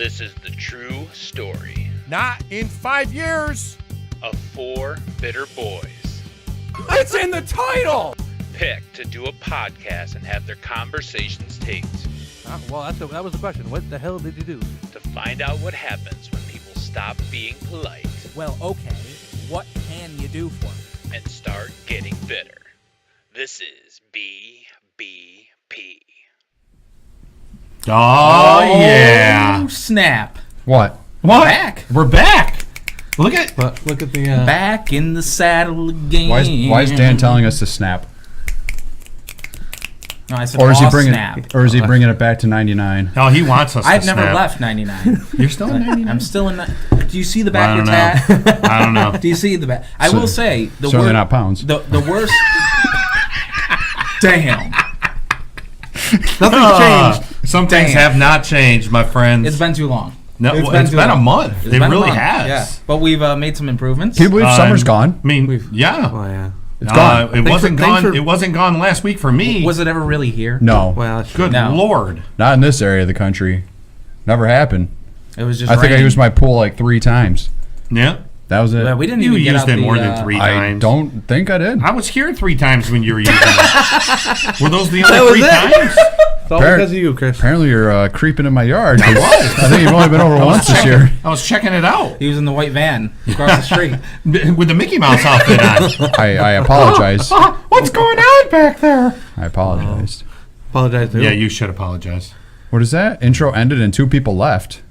This is the true story Not in 5 years. of four bitter boys It's in the title. picked to do a podcast and have their conversations taped Well, that was the question. What the hell did you do? to find out what happens when people stop being polite Well, okay. What can you do for me? and start getting bitter. This is BBP. Oh, yeah. Snap. What? What? Back. We're back. Look at the Back in the saddle again. Why is Dan telling us to snap? No, I said Or is he all bringing snap. Or is he bringing it back to 99? Oh, he wants us I've to never snap. left 99. You're still in 99? I'm still in. Do you see the back I of don't your tat? I don't know. Do you see the back? I So- will say the Certainly worst. not pounds. The worst. Damn. Nothing's changed. Some things Damn. have not changed, my friends. It's been too long. No, it's it's too been a long. month. It's It been a really month, has. Yeah. But we've made some improvements. Can you believe summer's gone? I mean, yeah. Oh, yeah. It's gone. It wasn't thanks gone. for- It wasn't gone last week for me. Was it ever really here? No. Well, Good No. Lord. Not in this area of the country. Never happened. It was just. I think I raining. used my pool like 3 times. Yeah. That was it. Yeah, we didn't You even get used out it the, more than 3 I times. don't think I did. I was here 3 times when you were using it. Were those the only was 3 it. times? it's all Parent- because of you, Chris. Apparently you're creeping in my yard. I was. I think you've only been over once this year. I was checking it out He was in the white van across the street. with the Mickey Mouse outfit on. I apologize. What's going on back there? I apologized. Apologize to Yeah, you. you should apologize. What is that? Intro ended and 2 people left.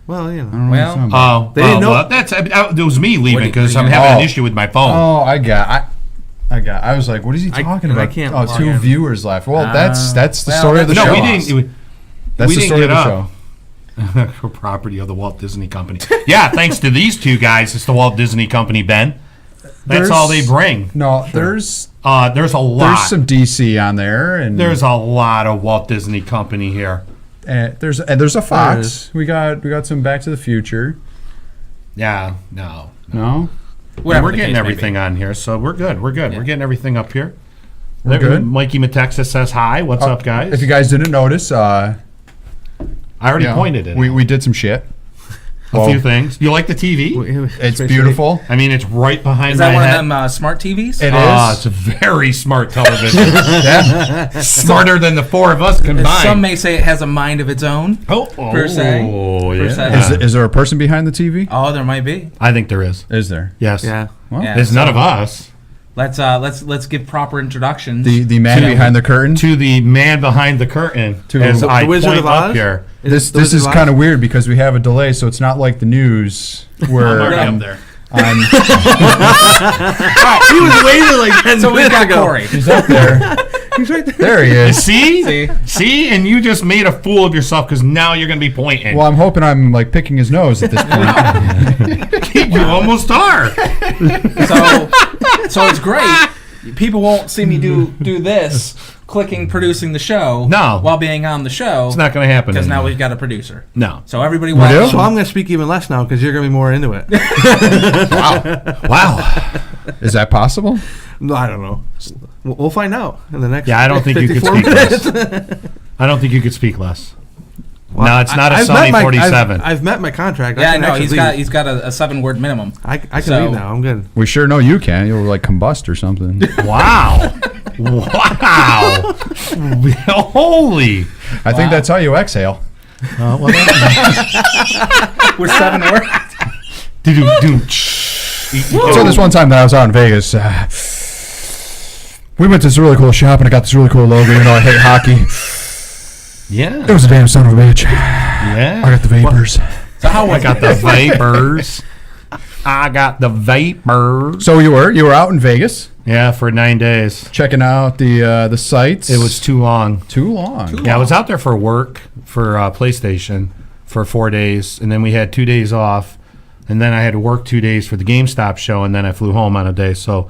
Well, you I know. don't know Well, what you're talking about. Oh, They didn't know- Well, that's it was me leaving What do you- because what I'm do you- having Oh. an issue with my phone. Oh, I was like, what is he talking and I about? can't Oh, log 2 in. viewers left. Well, that's the well, story of the no, show. we didn't. That's we the didn't story of get the up. show. Property of the Walt Disney Company. Yeah, thanks to these 2 guys, it's the Walt Disney Company, Ben. That's There's- all they bring. No, there's There's a lot. some DC on there, and There's a lot of Walt Disney Company here. there's a Fox. We got some Back to the Future. Yeah, no. No, Whatever We're the getting case may everything on here, so we're good. We're good. Yeah. We're getting everything up here. We're good. Mikey Matexa says hi. What's up, guys? If you guys didn't notice, I already you know, pointed it. we did some shit. a few things. You like the TV? It's beautiful. I mean, it's right behind Is my that one head. of them smart TVs? It Ah, is. it's a very smart television. Yeah. Smarter than the 4 of us combined. Some may say it has a mind of its own. per se. Oh, Per yeah. se. Is there a person behind the TV? Oh, there might be. I think there is. Is there? Yes. Yeah. Well, Yeah. There's none of us. Let's give proper introductions. the man behind the curtain. To the man behind the curtain. To as the I Wizard point of up Oz? here. This is kind of weird because we have a delay, so it's not like the news where Already I'm, up there. I'm He was waiting like 10 so we've minutes got ago. Corey. he's up there. He's right there. There he is. See? See? And you just made a fool of yourself because now you're going to be pointing. Well, I'm hoping I'm like picking his nose at this point. You almost are. So it's great. People won't see me do this, producing the show. No. While being on the show. It's not going to happen. Because now anymore. we've got a producer. No. So everybody do? watch. So I'm going to speak even less now because you're going to be more into it. Wow. Is that possible? No, I don't know. We'll find out in the next. Yeah, I don't think you could 54 speak minutes. less. I don't think you could speak less. Well, No, it's not a I've Sunny met my- 47. I've met my contract. Yeah, I can no, actually leave. he's got a 7-word minimum. I can So- leave now. I'm good. We sure know you can. You'll like combust or something. Wow. Wow. Holy. I think that's how you exhale. With 7 words. So this one time that I was out in Vegas, we went to this really cool shop and I got this really cool logo. You know, I hate hockey. Yeah. It was a damn son of a bitch. Yeah. I got the vapors. So how I was got the vapors. I got the vapors. So you were out in Vegas Yeah, for 9 days. checking out the sites. It was too long. too long. Yeah, I was out there for work for PlayStation for 4 days, and then we had 2 days off, and then I had to work 2 days for the GameStop show, and then I flew home on a day. So,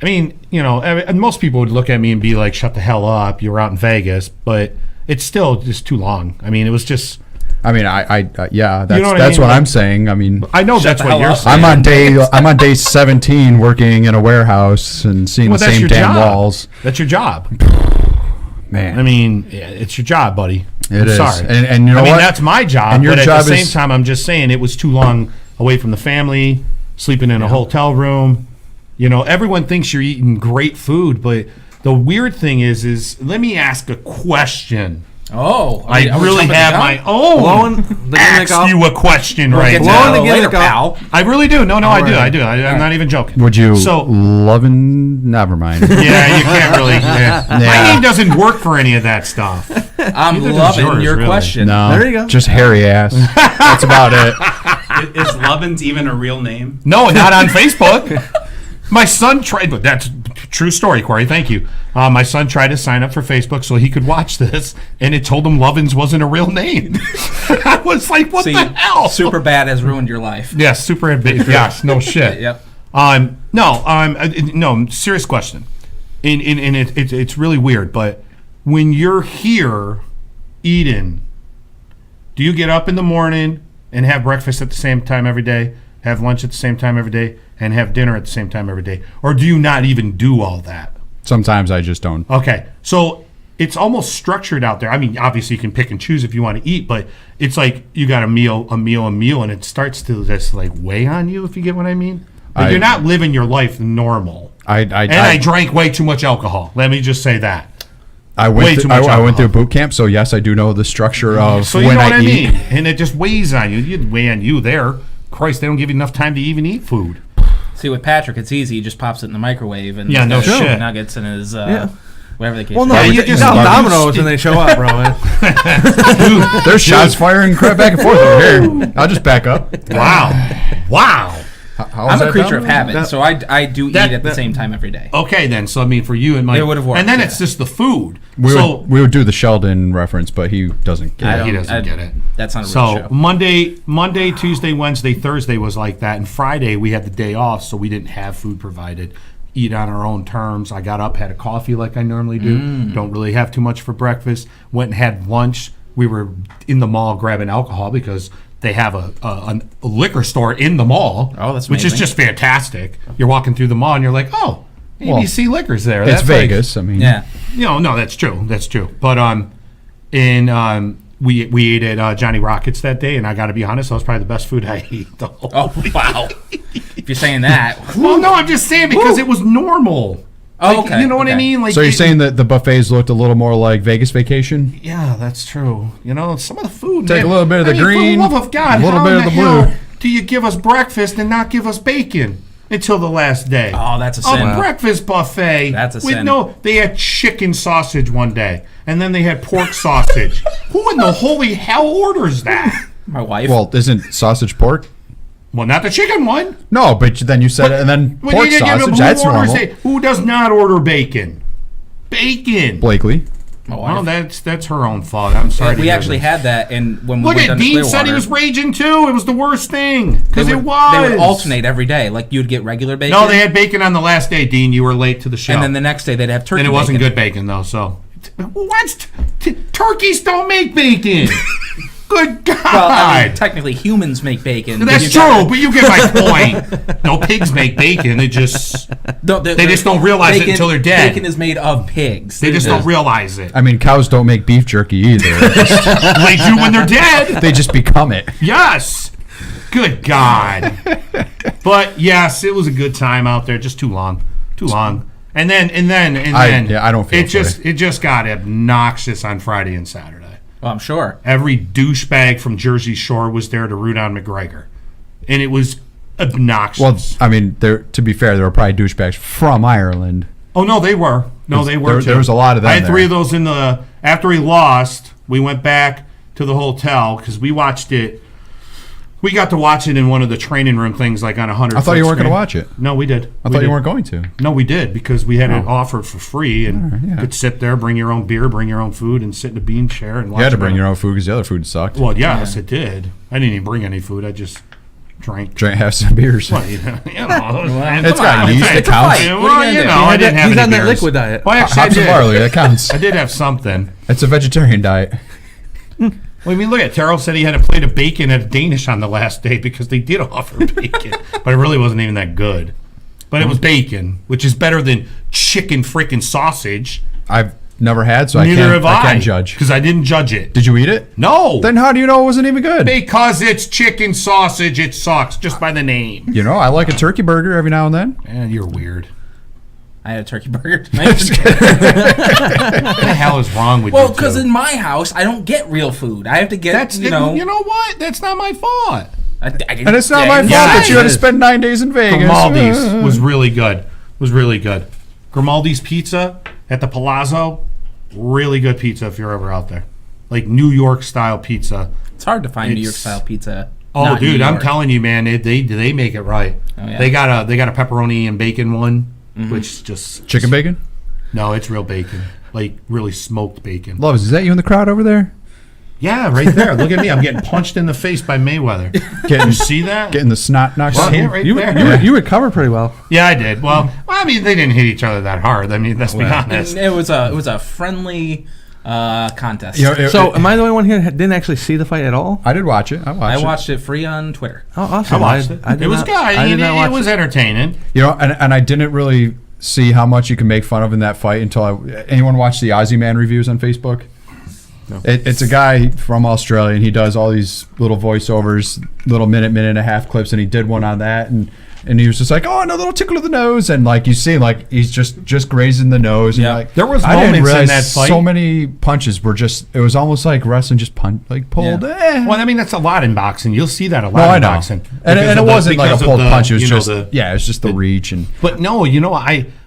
I mean, you know, most people would look at me and be like, "Shut the hell up! You were out in Vegas," but it's still just too long. I mean, it was just. I mean, I yeah, that's You know what I that's mean? what I'm saying. I mean, I know that's the what hell you're up. saying. I'm on day 17 working in a warehouse and seeing Well, the that's same your damn job. walls. That's your job. Man, I mean, yeah, it's your job, buddy. It is. Sorry. And you know I mean, what? that's my job. And your but at job the same is- time, I'm just saying it was too long away from the family, sleeping in a hotel room. You know, everyone thinks you're eating great food, but the weird thing is let me ask a question. Oh, I are we really jumping the have gun? my own. Blowing the gimmick Ask off. you a question We'll right get to Blowing that now. the later, gimmick off. pal. I really do. No, I do. right. I do. I'm not even joking. Would you So love and never mind? yeah, you can't really. Yeah. My Yeah. name doesn't work for any of that stuff. I'm Neither does loving yours, your really. question. No. There you go. Just hairy ass. That's about it. Is Lovins even a real name? No, not on Facebook. My son tried, but that's true story, Corey. Thank you. My son tried to sign up for Facebook so he could watch this, and it told him Lovins wasn't a real name. I was like, what See, the hell? super bad has ruined your life. Yes, super ambitious. Yes, no shit. Yep. No, serious question. And it's really weird, but when you're here eating, do you get up in the morning and have breakfast at the same time every day, have lunch at the same time every day, and have dinner at the same time every day? Or do you not even do all that? Sometimes I just don't. Okay, so it's almost structured out there. I mean, obviously you can pick and choose if you want to eat, but it's like you got a meal, and it starts to just like weigh on you, if you get what I mean. Like you're not living your life normal. I drank way too much alcohol. Let me just say that. I way went too through, much I went through alcohol. boot camp, so yes, I do know the structure of So you when know what I eat. mean? And it just weighs on you. You weigh on you there. Christ, they don't give you enough time to even eat food. See, with Patrick, it's easy. He just pops it in the microwave and Yeah, no he's got shit. nuggets in his whatever the case. Well, no, Yeah, you you just- just you dominoes and they show up, bro. There's shots firing crap back and forth over here. I'll just back up. Wow. How was I'm a that creature of domino? habit, so I do eat That- at the that- same time every day. Okay, then. So I mean, for you and Mike, It would've worked, and then yeah. it's just the food. We So would do the Sheldon reference, but he doesn't get it. he doesn't get it. That's not a real So show. Monday, Tuesday, Wednesday, Thursday was like that, and Friday we had the day off, so we didn't have food provided. Eat on our own terms. I got up, had a coffee like I normally do. Don't really have too much for breakfast. Went and had lunch. We were in the mall grabbing alcohol because they have a liquor store in the mall. Oh, that's which is amazing. just fantastic. You're walking through the mall and you're like, oh, ABC Liquor's there. It's That's like- Vegas. I mean, Yeah. no, that's true. That's true. But we ate at Johnny Rockets that day, and I got to be honest, that was probably the best food I ate the whole Oh wow! If you're saying that, Well, no, I'm just saying because it was normal. Oh, Like, okay, you know what I okay. mean? Like, So you're it- saying that the buffets looked a little more like Vegas Vacation? Yeah, that's true. You know, some of the food. Take man, a little bit of the I mean, green, For the love of God, a little how bit in of the hell blue. do you give us breakfast and not give us bacon until the last day? Oh, that's a sin. breakfast buffet. That's a with sin. No, they had chicken sausage one day, and then they had pork sausage. Who in the holy hell orders that? my wife. Well, isn't sausage pork? Well, not the chicken one. No, but then you said it, and then Well, pork yeah, sausage, but that's who orders normal. it? Who does not order bacon? Bacon. Blakely. my wife. Well, that's her own fault. I'm sorry. to we hear actually this. had that, and when we Look went at down to Dean said he Clearwater, was raging too. It was the worst thing because they it would- was. They would alternate every day. Like you'd get regular bacon. No, they had bacon on the last day, Dean. You were late to the show, and then the next day they'd have turkey. and it wasn't bacon. good bacon though. So, what's turkeys don't make bacon? Good God! Well, I mean, technically humans make bacon. but That's you true, got- but you get my point. No, pigs make bacon. They just they just don't realize it until they're dead. Bacon is made of pigs. They just don't realize it. I mean, cows don't make beef jerky either. They do when they're dead. They just become it. Yes. Good God. But yes, it was a good time out there. Just too long. Too long. And then I don't feel it just got obnoxious on Friday and Saturday. Well, I'm sure. Every douchebag from Jersey Shore was there to root on McGregor. And it was obnoxious. Well, I mean, to be fair, there were probably douchebags from Ireland. Oh no, they were. No, they were. There too. was a lot of them I had three there. of those in the. After he lost, we went back to the hotel because we watched it. We got to watch it in one of the training room things, like on 100. I thought you weren't going to watch it. No, we did. I thought you weren't going to. No, we did because we had it offered for free, and yeah. you could sit there, bring your own beer, bring your own food, and sit in a bean chair and watch. You had to it bring on- your own food because the other food sucked. Well, yes, it did. I didn't even bring any food. I just drank. Have some beers. Well, you know, It's got yeast. It It's a counts. fight. What are you Well, gonna you do? know, I didn't have He's any on that beers. liquid diet. Well, actually, I Hops and did. barley, that counts. I did have something. It's a vegetarian diet. Well, I mean, look at Terrell said he had a plate of bacon at a Danish on the last day because they did offer bacon, but it really wasn't even that good. But it was bacon, which is better than chicken freaking sausage. I've Never had, so Neither have I can't judge. because I didn't judge it. Did you eat it? No. Then how do you know it wasn't even good? Because it's chicken sausage, it sucks just by the name. You know, I like a turkey burger every now and then. You're weird. I had a turkey burger tonight. What the hell is wrong with you? Well, because in my house, I don't get real food. I have to get, you know what? That's not my fault. I didn't, And it's not my fault Yeah, that you had to it is. spend 9 days in Vegas. Grimaldi's was really good. Grimaldi's Pizza at the Palazzo, really good pizza if you're ever out there. Like New York style pizza. It's hard to find New York It's- style pizza. Oh, not dude, New I'm York. telling you, man, they make it right. Oh, yeah. They got a pepperoni and bacon one, which just Chicken bacon? No, it's real bacon, like really smoked bacon. Loves, is that you in the crowd over there? Yeah, right there. Look at me. I'm getting punched in the face by Mayweather. You see that? Getting the snot knocked Well, out of yeah, you? right You, there. you recovered pretty well. Yeah, I did. Well, I mean, they didn't hit each other that hard. I mean, let's be honest. It was a friendly contest. You know, So, am I the only one here that didn't actually see the fight at all? I did watch it. I I watched it. watched it free on Twitter. Oh, awesome. I watched it. I did It was not- good. I did not watch It was entertaining. You know, and I didn't really see how much you can make fun of in that fight until anyone watched the Aussie Man reviews on Facebook? No. It's a guy from Australia, and he does all these little voiceovers, little minute and a half clips, and he did one on that, and he was just like, oh, no, little tickle of the nose, and like you see, like he's just grazing the nose. And Yeah. like, There was I didn't moments in realize that fight. so many punches were just. It was almost like wrestling, just pulled. Yeah. Well, I mean, that's a lot in boxing. You'll see that a lot No, I in know, boxing. and Because it of the- wasn't like a because of pulled the, punch. It was you know, just it was just the reach and. But no,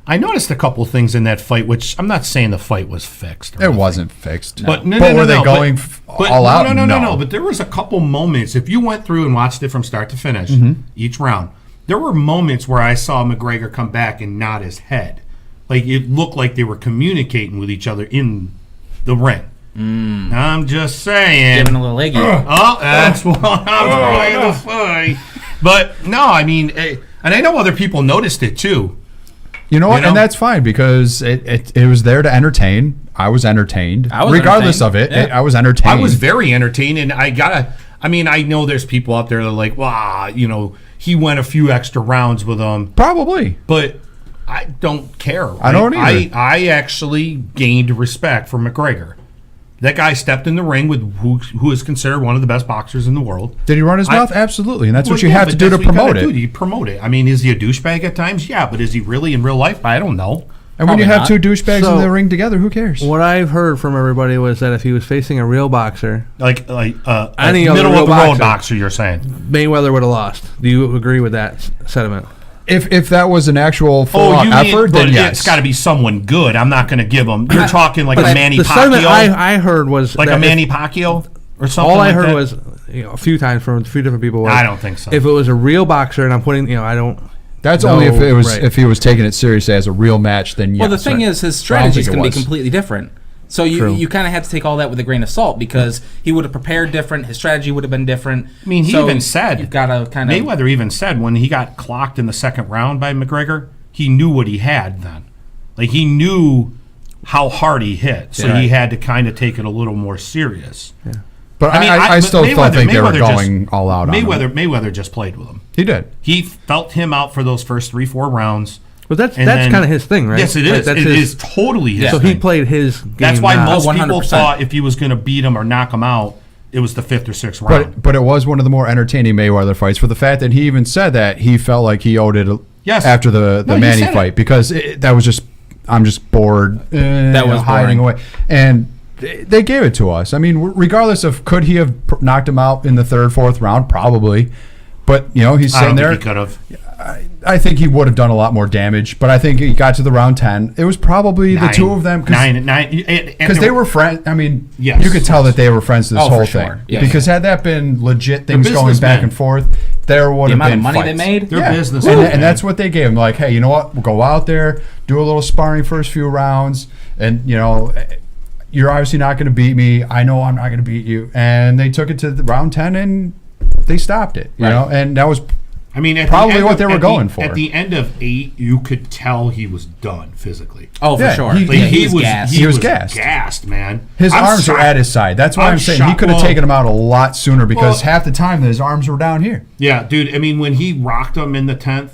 I noticed a couple things in that fight, which I'm not saying the fight was fixed. or It anything. wasn't fixed. But no, but no, were no, they no, going but all out? No. But there was a couple moments. If you went through and watched it from start to finish, each round, there were moments where I saw McGregor come back and nod his head, like it looked like they were communicating with each other in the ring. I'm just saying. Giving a little eggy. Oh, that's what I'm trying to say. But no, I mean, and I know other people noticed it too. You know what? You know? And that's fine because it was there to entertain. I was entertained. I was regardless entertained. of it. Yeah. I was entertained. I was very entertained, and I mean, I know there's people out there that are like, wow, you know, he went a few extra rounds with him, Probably. but I don't care. I don't either. I actually gained respect for McGregor. That guy stepped in the ring with who is considered one of the best boxers in the world. Did he run his mouth? Absolutely. And that's what you yeah, have but to do to that's what you promote gotta it. do. You promote it. I mean, is he a douchebag at times? Yeah, but is he really in real life? I don't know. And when you Probably have two douchebags So- in the ring together, who cares? What I've heard from everybody was that if he was facing a real boxer, Like Any a other middle real of the road boxer. boxer, you're saying? Mayweather would have lost. Do you agree with that sentiment? If that was an actual full-on effort, but then yes. it's got to be someone good. I'm not going to give him. You're talking like a Manny The sentiment Pacquiao, I heard was like that a if- Manny Pacquiao or something. all I like heard that. was a few times from a few different people. Was, I don't think so. If it was a real boxer, and I'm putting, I don't. That's No, only if it was right. if he was taking it seriously as a real match. Then yes. Well, the thing right. is, his I don't strategy is think it going to be was. completely different. So True. you kind of have to take all that with a grain of salt because he would have prepared different. His strategy would have been different. I mean, he So even said you've got to kind of Mayweather even said when he got clocked in the second round by McGregor, he knew what he had then. Like he knew how hard he hit, so Yeah. he had to kind of take it a little more serious. But I mean, I still but don't think they were Mayweather going all out on him. Mayweather just played with him. He did. He felt him out for those first 3-4 rounds. But that's And then- kind of his thing, right? Yes, it Like, is. that's It his, is totally his So thing. he played his game. That's why not- most people 100%. thought if he was going to beat him or knock him out, it was the 5th or 6th round. But it was one of the more entertaining Mayweather fights for the fact that he even said that he felt like he owed it Yes. after the No, he Manny said it. fight because that was just I'm just bored. That was hiding boring. away, and they gave it to us. I mean, regardless of could he have knocked him out in the 3rd, 4th round, probably. But he's I sitting don't there. think he could have. I think he would have done a lot more damage, but I think he got to the round 10. It was probably the two of them because they were friends. I mean, Yes. you could tell that they were friends this Oh, for whole sure. thing. Yeah. Because had that been legit things going back businessmen. and forth, there would the have amount been of money they fights. made. They're Yeah. businessmen, and man. that's what they gave him. Like, hey, you know what? We'll go out there, do a little sparring first few rounds, and you're obviously not going to beat me. I know I'm not going to beat you. And they took it to the round 10 and they stopped it. You know, and that was I mean, at Probably the end what of- they were at the- going for. At the end of 8, you could tell he was done physically. Oh, for Yeah, sure. he- Like, Yeah, he was was gassed. He was gassed. gassed, man. his I'm arms shocked. are at his side. That's why I'm saying he shocked. could have Well, taken him out a lot sooner because well- half the time his arms were down here. Yeah, dude. I mean, when he rocked him in the 10th,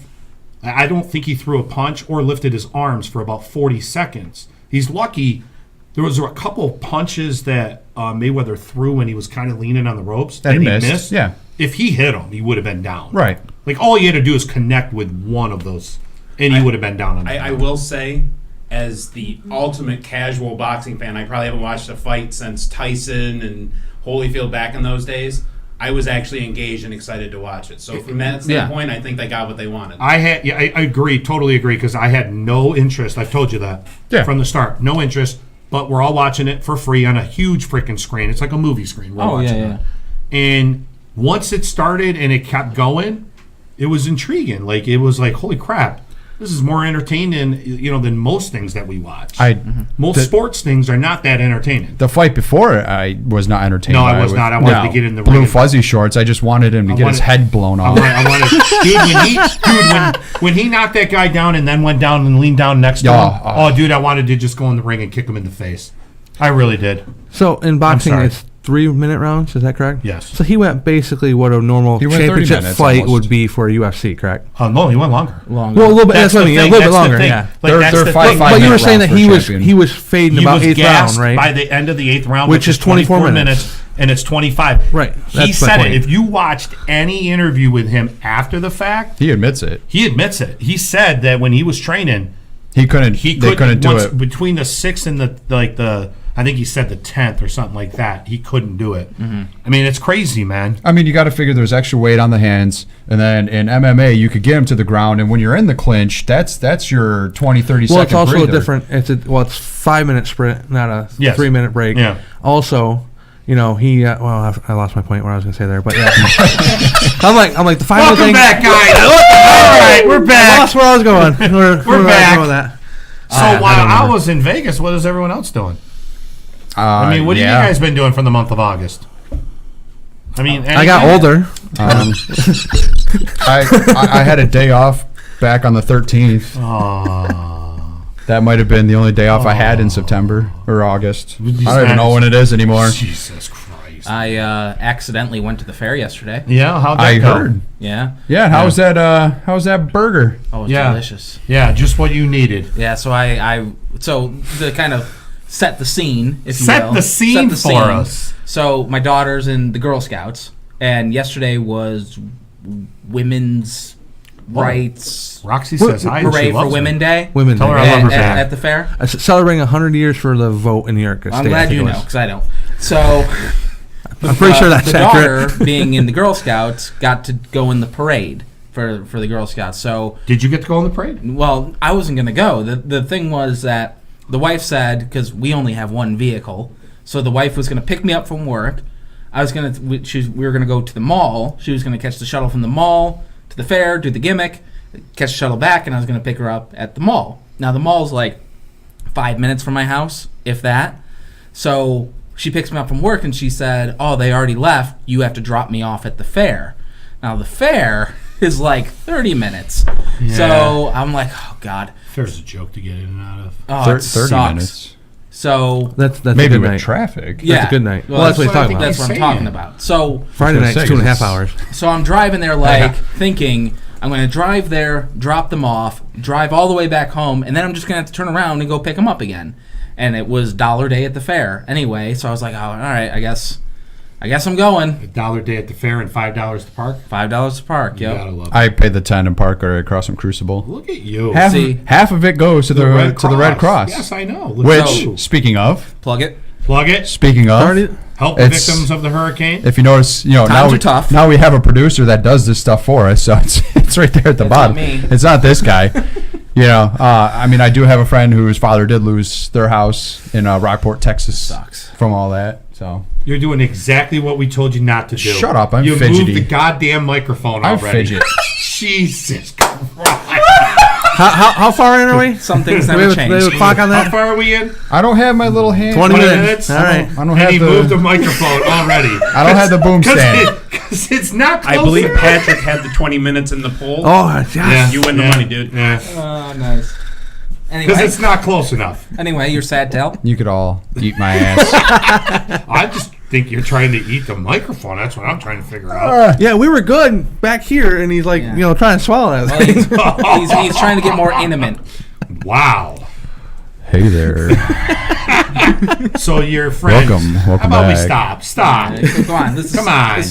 I don't think he threw a punch or lifted his arms for about 40 seconds. He's lucky There was a couple punches that Mayweather threw when he was kind of leaning on the ropes. That and he missed. Yeah. If he hit him, he would have been down. Right. Like, all he had to do is connect with one of those, and he would have been down on the I ground. will say, as the ultimate casual boxing fan, I probably haven't watched a fight since Tyson and Holyfield back in those days. I was actually engaged and excited to watch it. So from that standpoint, I think they got what they wanted. I agree, totally agree, because I had no interest. I've told you that from the start. No interest, but we're all watching it for free on a huge freaking screen. It's like a movie screen. We're watching it. And once it started and it kept going, it was intriguing. Like, it was like, holy crap, this is more entertaining, than most things that we watch. Most sports things are not that entertaining. The fight before, I was not entertained. No, by I was it. not. I wanted to get in the blue ring. fuzzy shorts. I just wanted him to get his head blown off. I wanted, when he knocked that guy down and then went down and leaned down next to him, dude, I wanted to just go in the ring and kick him in the face. I really did. So in boxing, sorry. it's 3-minute rounds. Is that correct? Yes. So he went basically what a normal He went 30 championship minutes fight almost. would be for a UFC, correct? No, he went longer. Well, a little bit. That's what I mean. A little bit longer. Yeah. Like, They're the five- thing. five- But you were minute saying that round for a champion. he was fading He about was eighth gassed round, right? by the end of the 8th round, Which is 24 minutes. and it's 25. Right. He That's my said point. it. If you watched any interview with him after the fact, He admits it. he admits it. He said that when he was training, He couldn't. they couldn't do it. between the 6th and the I think he said the 10th or something like that. He couldn't do it. Mm-hmm. I mean, it's crazy, man. I mean, you got to figure there's extra weight on the hands, and then in MMA you could get him to the ground, and when you're in the clinch, that's your 20, 30 Well, second it's also breather. a different. It's 5-minute sprint, not a Yes. 3-minute break. Yeah. Also, he. I lost my point. What I was going to say there, but yeah. I'm like the 5-minute Welcome thing. back, guys. All right, we're I back. lost where I was going. Where was I back. going with that? So I don't while I remember. was in Vegas, what is everyone else doing? I mean, what have you guys been doing for the month of August? I mean, I got anything? older. I had a day off back on the 13th. That might have been the only day off I had in September or August. I don't even know when it is anymore. Jesus Christ. I accidentally went to the fair yesterday. Yeah, how'd that I go? heard. Yeah. Yeah, how's that burger? Oh, it's Yeah. delicious. Yeah, just what you needed. Yeah, so so the kind of set the scene, if you Set will. the scene for us. So my daughter's in the Girl Scouts, and yesterday was women's rights Roxy says hi. and she parade for loves Women me. Day. Women Tell her Day. I love her at, back. at the fair. Celebrating 100 years for the vote in New York State. I'm I glad think you it know, was. because I don't. So I'm pretty sure that's the accurate. daughter, being in the Girl Scouts, got to go in the parade for the Girl Scouts. So, Did you get to go on the parade? well, I wasn't going to go. The thing was that the wife said, because we only have one vehicle, so the wife was going to pick me up from work. I was going to, we were going to go to the mall. She was going to catch the shuttle from the mall to the fair, do the gimmick, catch the shuttle back, and I was going to pick her up at the mall. Now, the mall's like 5 minutes from my house, if that. So she picks me up from work, and she said, oh, they already left. You have to drop me off at the fair. Now, the fair is like 30 minutes. Yeah. So I'm like, oh, God. Fair's a joke to get in and out of. Oh, it 30 sucks. minutes. So That's Maybe a good with night. traffic. yeah, a good night. Well, Well, that's what what he's I talking think about. That's what I'm He's talking saying. about. So Friday I was night's gonna 2.5 say, hours. So I'm driving there like thinking I'm going to drive there, drop them off, drive all the way back home, and then I'm just going to have to turn around and go pick them up again. And it was $1 day at the fair anyway, so I was like, oh, all right, I guess I'm going. $1 day at the fair and $5 to park. $5 to park, You yep. gotta love it. I paid the 10 and park right across from Crucible. Look at you. See. Half of it goes to the Red Cross. Yes, I know. Look Which, at you. speaking of, Plug it. Plug it. help The It's- victims of the hurricane. if you notice, Times now are we, tough. now we have a producer that does this stuff for us, so it's right there at the It's bottom. not me. It's not this guy. I mean, I do have a friend whose father did lose their house in Rockport, Texas. Sucks. From all that. So You're doing exactly what we told you not to do. Shut up, I'm you fidgety. moved the goddamn microphone I already. fidget. Jesus Christ. How far in are we? Some things Do we never have a change. clock on How that? far are we in? I don't have my little hand. 20 20 minutes. minutes? All right. I don't And have he moved the the. microphone already. I don't have the boom stand. Because it's not close I believe enough. Patrick had the 20 minutes in the poll. Oh, yes. Yeah. You win the money, dude. Yeah. Oh, nice. Because Anyway, it's not close enough. you're sad, Tell. You could all eat my ass. I just think you're trying to eat the microphone. That's what I'm trying to figure out. Yeah, we were good back here, and he's like, Yeah. trying to swallow that Well, thing. he's trying to get more intimate. Wow. Hey there. So your friends. Welcome How about we back. stop? Come on. This is a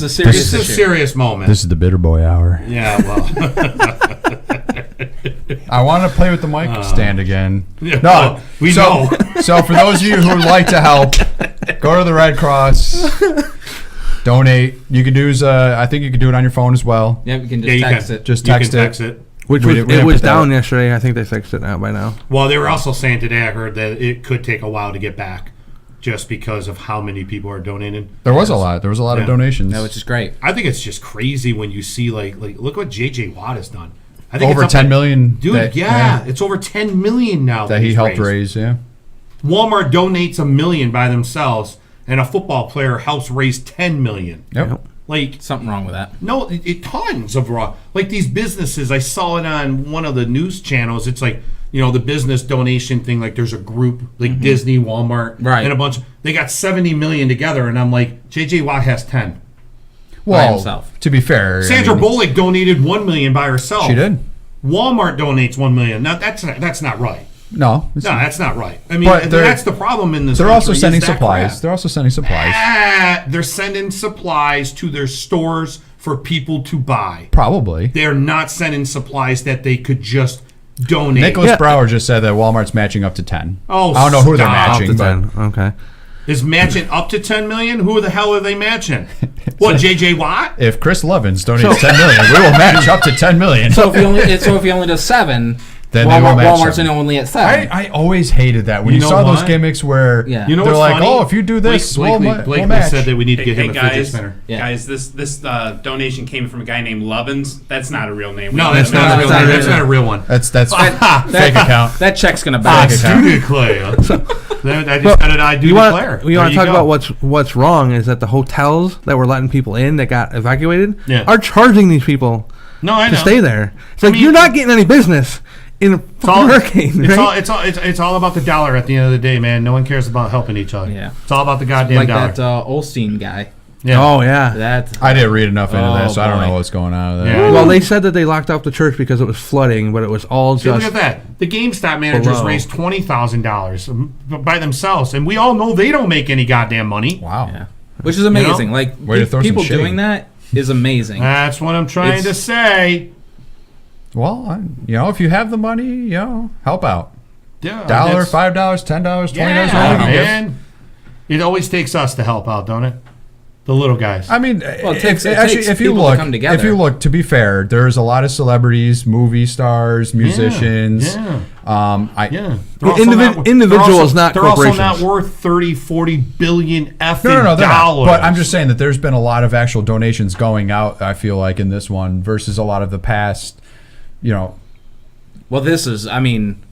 This serious is a issue. serious moment. This is the Bitter Boy Hour. Yeah, well. I want to play with the mic stand again. Yeah, No, well, we know. So for those of you who would like to help, go to the Red Cross, donate. You can do, I think you can do it on your phone as well. Yeah, you can Yeah, just you text can. it. Just You text can it. text it. Which We was, didn't it was put that down up. yesterday. I think they fixed it out by now. Well, they were also saying today, I heard that it could take a while to get back just because of how many people are donating. There was a lot. There was a lot Yeah. of donations. No, which is great. I think it's just crazy when you see, like look what J.J. Watt has done. I think Over it's up 10 to- million. Dude, that, yeah, it's over 10 million now that he he's helped raise. Yeah. Walmart donates $1 million by themselves, and a football player helps raise 10 million. Yep. Like, Something wrong with that. no, tons of raw. Like these businesses, I saw it on one of the news channels. It's like, the business donation thing. Like there's a group like Disney, Walmart, Right. and a bunch. They got 70 million together, and I'm like, JJ Watt has 10. Well, himself. to be fair, Sandra I mean, Bullock donated 1 million by herself. She did. Walmart donates 1 million. Now that's not right. No. No, that's not right. I mean, But they're- that's the problem in this. They're also country, is sending that supplies. crap. They're also sending supplies. They're sending supplies to their stores for people to buy. Probably. They're not sending supplies that they could just donate. Nicholas Yeah. Brower just said that Walmart's matching up to 10. Oh, I don't know who they're stop. Up to matching, but 10. Okay. Is matching up to 10 million? Who the hell are they matching? What, JJ Watt? if Chris Levins donates 10 million, we will match up to 10 million. So if he only does 7, Then they will match Walmart's 7. only at 7. I always hated that when You you, know saw those why? gimmicks where Yeah. You know they're what's like, funny? oh, if you do this, Blakely we'll match. said that we need to get Hey him a fidget guys, spinner. Yeah. guys, this donation came from a guy named Lovins. That's not a real name. No, We that's don't not a know. real not one. a That's real not a real one. That's fake account. That check's gonna I bounce. do declare. I just got an I do You want declare. to There you talk go. about what's wrong is that the hotels that were letting people in that got evacuated Yeah. are charging these people No, I to know. stay there. It's like mean, you're not getting any business in a fucking hurricane. Right? It's all about the dollar at the end of the day, man. No one cares about helping each other. Yeah. It's all about the goddamn Like dollar. that Olstein guy. Yeah. Oh yeah. That I didn't read enough into Oh, that, so I don't boy. know what's going on with that. Yeah. Well, they said that they locked off the church because it was flooding, but it was all See, look just at that. The GameStop managers below. raised $20,000 by themselves, and we all know they don't make any goddamn money. Wow. Yeah. Which is amazing. Like Way to throw some people shade. doing that is amazing. That's what I'm trying It's- to say. Well, if you have the money, help out. Yeah, $1, that's- $5, $10, $20. Yeah, whatever you give. man. It always takes us to help out, don't it? The little guys. I mean, Well, it takes if you people to look, come together. if you look, to be fair, there's a lot of celebrities, movie stars, musicians. Yeah. Yeah. They're also individuals, not They're also not corporations. worth 30, 40 billion effing No, they're dollars. not. But I'm just saying that there's been a lot of actual donations going out. I feel like in this one versus a lot of the past. Well, this is. I mean,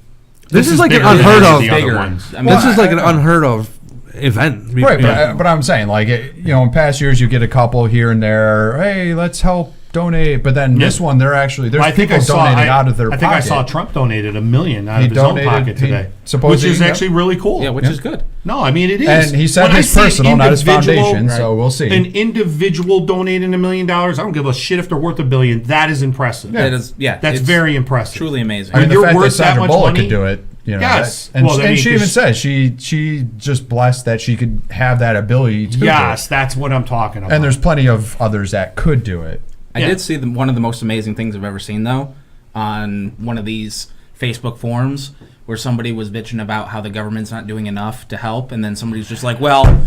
this is like an bigger than unheard any of. the other bigger. ones. I mean, This is like an unheard of event. Right, Yeah. but I'm saying, like, in past years, you get a couple here and there. Hey, let's help donate. But then this one, there's people donating out of their pocket. I think I saw Trump donated $1 million out He of his own donated- pocket he today, which supposedly- is actually really cool. yeah, which is good. No, I mean it is. And he said When I his see an personal, not his individual- foundation. So we'll see. An individual donating $1 million, I don't give a shit if they're worth $1 billion. That is impressive. That is, yeah, That's it's very impressive. truly amazing. I mean, When the you're fact that worth that Sandra much Bullock money- could do it, Yes. and, Well, I mean, and she even 'cause- said she just blessed that she could have that ability to do Yes, it. that's what I'm talking about. And there's plenty of others that could do it. I Yeah. did see one of the most amazing things I've ever seen, though, on one of these Facebook forums where somebody was bitching about how the government's not doing enough to help, and then somebody was just like, well,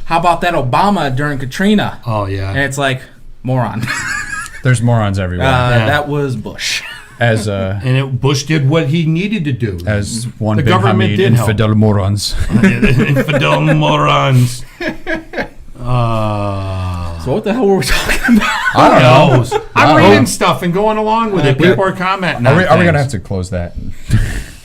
how about that Obama during Katrina? Oh yeah. And it's like, moron. There's morons everywhere. That was Bush. as Bush did what he needed to do. as one The big government Hamid, did help. infidel morons. Infidel morons. So what the hell were we talking about? I don't know. knows? I'm reading stuff and going along with it. People are commenting. Are we on gonna have things. to close that?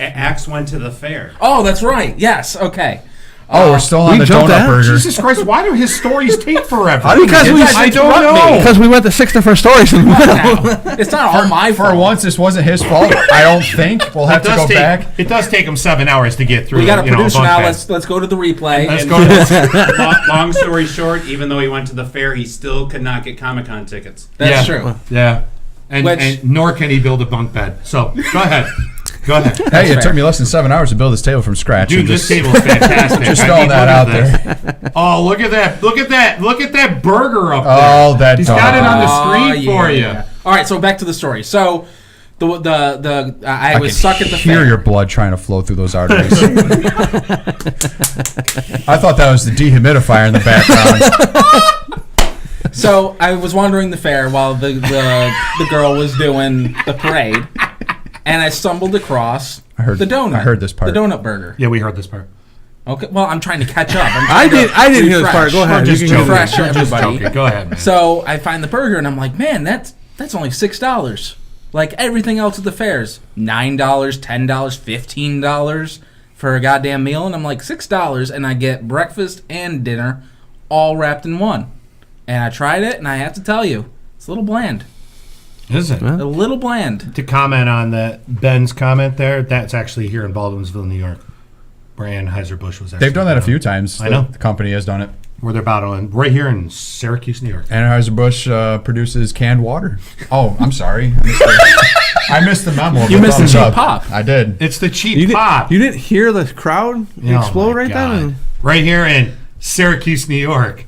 Axe went to the fair. Oh, that's right. Yes. Okay. Oh, we're still on we the jumped donut that? burger. Jesus Christ! Why do his stories take forever? Because we, I don't know. because we went to 6 different stories in the middle. It's not all my For fault. once, this wasn't his fault. I don't think we'll have to go back. It does take him 7 hours to get through. We got a producer now. Let's Let's go to the replay. go to Long story short, even though he went to the fair, he still could not get Comic-Con tickets. That's true. Yeah, and Which- nor can he build a bunk bed. So go ahead. Go ahead. Hey, it took me less than 7 hours to build this table from scratch. Dude, and this just- table's fantastic. Just I throwing mean, that look out at there. this. Oh, look at that. Look at that. Look at that burger up there. Oh, that He's got it on the Oh, screen for you. yeah. All right, so back to the story. So I was could stuck at the hear fair. your blood trying to flow through those arteries. I thought that was the dehumidifier in the background. So I was wandering the fair while the girl was doing the parade, and I stumbled across the donut. I heard this part. The donut burger. Yeah, we heard this part. Okay, well, I'm trying to catch up. I didn't hear this part. Go ahead. Just You can joking. refresh Just everybody. joking. Go ahead, man. So I find the burger, and I'm like, man, that's only $6. Like everything else at the fairs, $9, $10, $15 for a goddamn meal, and I'm like $6, and I get breakfast and dinner all wrapped in one. And I tried it, and I have to tell you, it's a little bland. Is it? A little bland. To comment on that, Ben's comment there, that's actually here in Baldwinsville, New York. where Anheuser-Busch was actually. They've done that a few times. I know. The company has done it. Where they're battling right here in Syracuse, New York. Anheuser-Busch produces canned water. Oh, I'm sorry. I missed the memo. You missed the Thumbs cheap up. pop. I did. It's the cheap pop. You didn't hear the crowd explode right then? Right here in Syracuse, New York.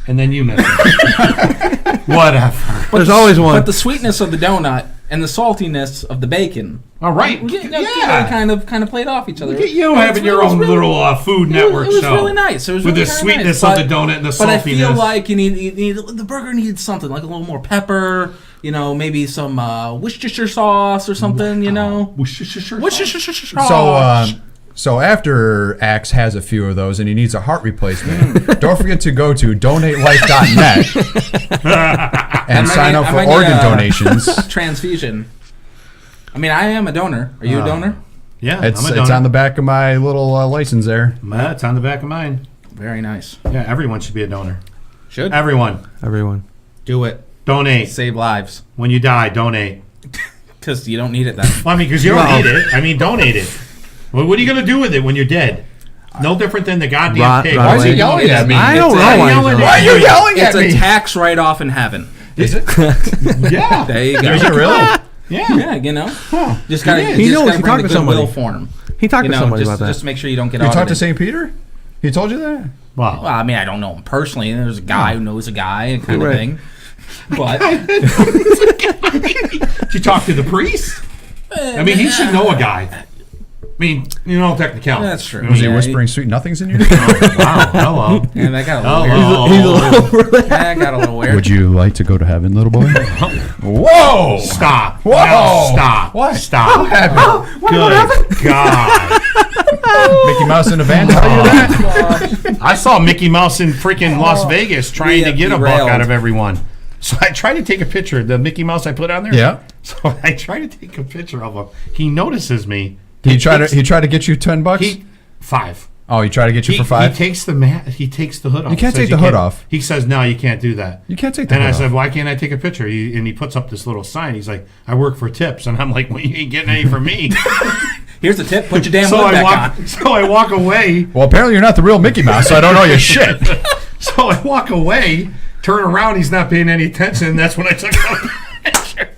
And then you missed it. Whatever. There's always one. But the sweetness of the donut and the saltiness of the bacon. All right. Yeah. Kind of played off each other. Look at you having your own little Food Network show. It was show. really nice. It was with really the kinda sweetness nice. of the donut and the saltiness. But I feel like you need the burger needed something like a little more pepper. You know, maybe some Worcestershire sauce or something. You know, Worcestershire sauce. So after Axe has a few of those and he needs a heart replacement, don't forget to go to donatelife.net and sign up for organ donations. Transfusion. I mean, I am a donor. Are you a donor? Yeah, It's I'm a donor. it's on the back of my little license there. It's on the back of mine. Very nice. Yeah, everyone should be a donor. Should Everyone. do it. Donate. Save lives. When you die, donate. Because you don't need it then. Well, I mean, because you don't need it. I mean, donate it. Well, what are you going to do with it when you're dead? No different than the goddamn pig. Why is he yelling at me? I don't know why are you yelling It's at me? a tax write-off in heaven. Is it? Yeah. There you go. Is it really? Yeah. Yeah, you know. Just gotta, He just knows. gotta He bring talked the to somebody. goodwill for him. He talked You to know, somebody just, about that. just make sure you don't get You audited. talked to St. Peter? He told you that? Wow. Well, I mean, I don't know him personally. There's a guy who knows a guy kind of Right. thing. But Did you talk to the priest? I mean, he should know a guy. I mean, you know, technicality. That's true. Was he Yeah, whispering sweet nothings in your ear? Wow. Hello. and that got a little Hello. weird. That got a little weird. Would you like to go to heaven, little boy? Whoa! Stop. Whoa! No, stop. What? Stop. What happened? Good God. Mickey Mouse in the van tell you that? I saw Mickey Mouse in freaking Las Vegas trying to get a buck derailed. out of everyone. So I tried to take a picture. The Mickey Mouse I put on there. Yeah. So I try to take a picture of him. He notices me. He tried to get you $10? $5. Oh, he tried to get you for $5? He takes the He takes the hood off. You can't Says take the hood off. He says, "No, you can't do that." You can't take the And hood I off. said, "Why can't I take a picture?" And he puts up this little sign. He's like, "I work for tips," and I'm like, "Well, you ain't getting any from me." Here's the tip. Put your damn so hood I back on. So I walk away. Well, apparently you're not the real Mickey Mouse, so I don't know your shit. So I walk away, turn around. He's not paying any attention. And that's when I took out the picture.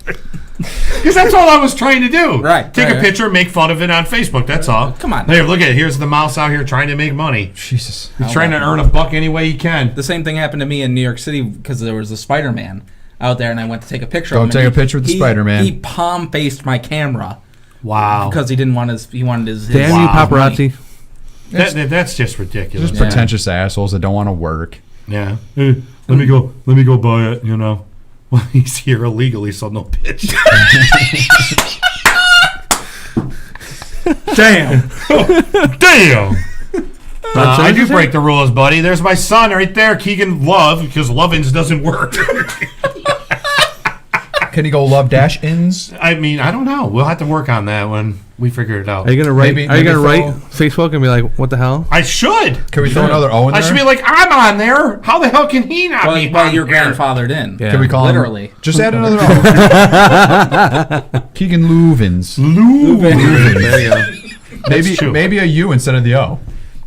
Because that's all I was trying to do. Right. Take a picture, make fun of it on Facebook. That's all. Come on. Hey, look at it. Here's the mouse out here trying to make money. Jesus. He's trying to earn a buck any way he can. The same thing happened to me in New York City because there was a Spider-Man out there, and I went to take a picture Don't of him. take a picture with the Spider-Man. He palm-faced my camera Wow. because he didn't want his. He wanted his. Damn you, Wow. paparazzi. That's just ridiculous. Just pretentious assholes that don't want to work. Yeah. Hey, let me go buy it, you know. Well, he's here illegally, so no pitch. Damn. Damn. I do break the rules, buddy. There's my son right there, Keegan Love, because Lovins doesn't work. Can he go love-ins? I mean, I don't know. We'll have to work on that when we figure it out. Are you gonna write? Maybe- are you maybe gonna write throw- Facebook and be like, "What the hell?" I should. Can we throw another O in I there? should be like, I'm on there. How the hell can he not be Well, on you're there? grandfathered in. Yeah. Can we call Literally. him? Just add another O. Keegan Louvins. There you go. true. Maybe a U instead of the O.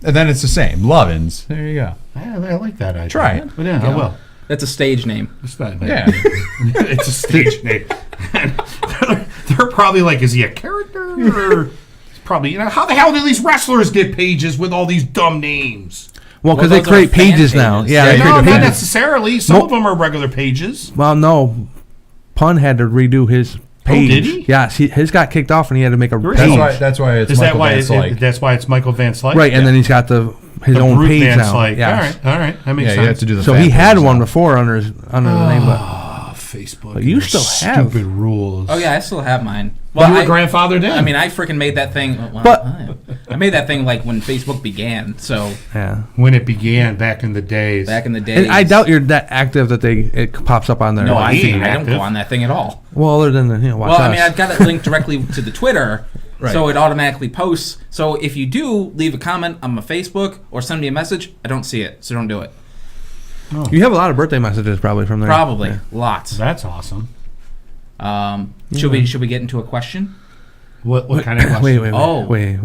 And then it's the same. Lovins. There you go. I like that idea. Try it. But yeah, I will. That's a stage name. It's not Yeah. It's a stage name. They're probably like, is he a character It's probably, how the hell do these wrestlers get pages with all these dumb names? Well, because Well, they those are create fan pages now. pages. Yeah, No, they create not the pages. necessarily. Some of them are regular pages. Well, no. Pun had to redo his page. did he? Yeah, his got kicked off and he had to make a Really? page. That's why it's Is that Michael why? Van Slyke. That's why it's Michael Van Slyke. Right, and then he's got his own Brute page Van now. Slyke. Yeah. All right, that makes Yeah, sense. you have to do the. So fan he had pages one now. before under the name, but Facebook. But you and still their have- stupid rules. Oh yeah, I still have mine. Well, you were I, grandfathered in. I mean, I freaking made that thing. Well, But- I made that thing like when Facebook began. So yeah. when it began back in the days. back in the days. And I doubt you're that active that it pops up on there. No, I he ain't don't active. go on that thing at all. Well, other than watch Well, us. I mean, I've got it linked directly to the Twitter, so it automatically posts. So if you do leave a comment on my Facebook or send me a message, I don't see it, so don't do it. You have a lot of birthday messages probably from there. Probably Yeah. lots. That's awesome. Should we get into a question? What kind of question? Wait. Oh. Wait.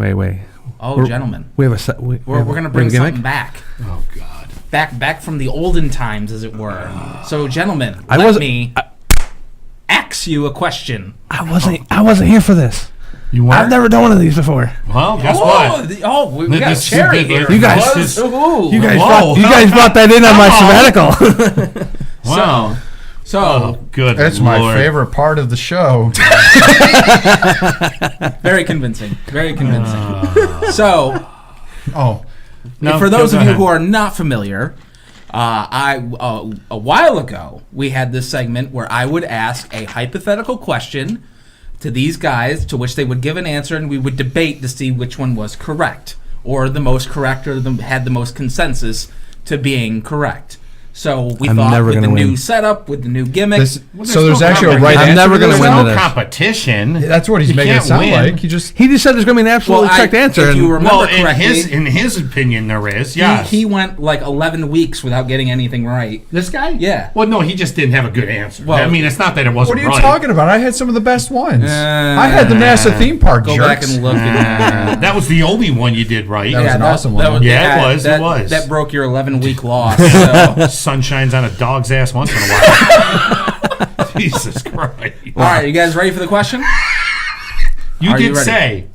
Oh, We're- gentlemen, We have a set. we're gonna bring something back. Oh God. Back from the olden times, as it were. So, gentlemen, I let wasn't- me ask you a question. I wasn't here for this. You weren't? I've never done one of these before. Well, guess what? We got This is Cherry big. here. You guys- Buzz. Ooh. You guys, Whoa. brought that in on my sabbatical. Wow. So, Oh, good. That's Lord. my favorite part of the show. very convincing. Very convincing. So, Oh, No, for those go of you ahead. who are not familiar, a while ago we had this segment where I would ask a hypothetical question to these guys, to which they would give an answer, and we would debate to see which one was correct, or the most correct, or had the most consensus to being correct. So we I'm thought never with the gonna new win. setup, with the new gimmick. so there's actually a right I'm answer. never to gonna this win now? to this. competition. That's what he's You making it can't sound win. like. He just He just said there's going to be an absolutely correct answer. if you and- remember Well, correctly, in his opinion, there is. Yes. he went like 11 weeks without getting anything right. This guy? Yeah. Well, no, he just didn't have a good answer. Well, I mean, it's not that it wasn't what are you right. talking about? I had some of the best ones. I had the NASA theme park. Go jerks. back and look. That was the only one you did right. That was an awesome one. Yeah, it was, it was. That broke your 11-week loss. So. Sun shines on a dog's ass once in a while. Jesus Christ. All right, you guys ready for the question? You Are you did ready? say.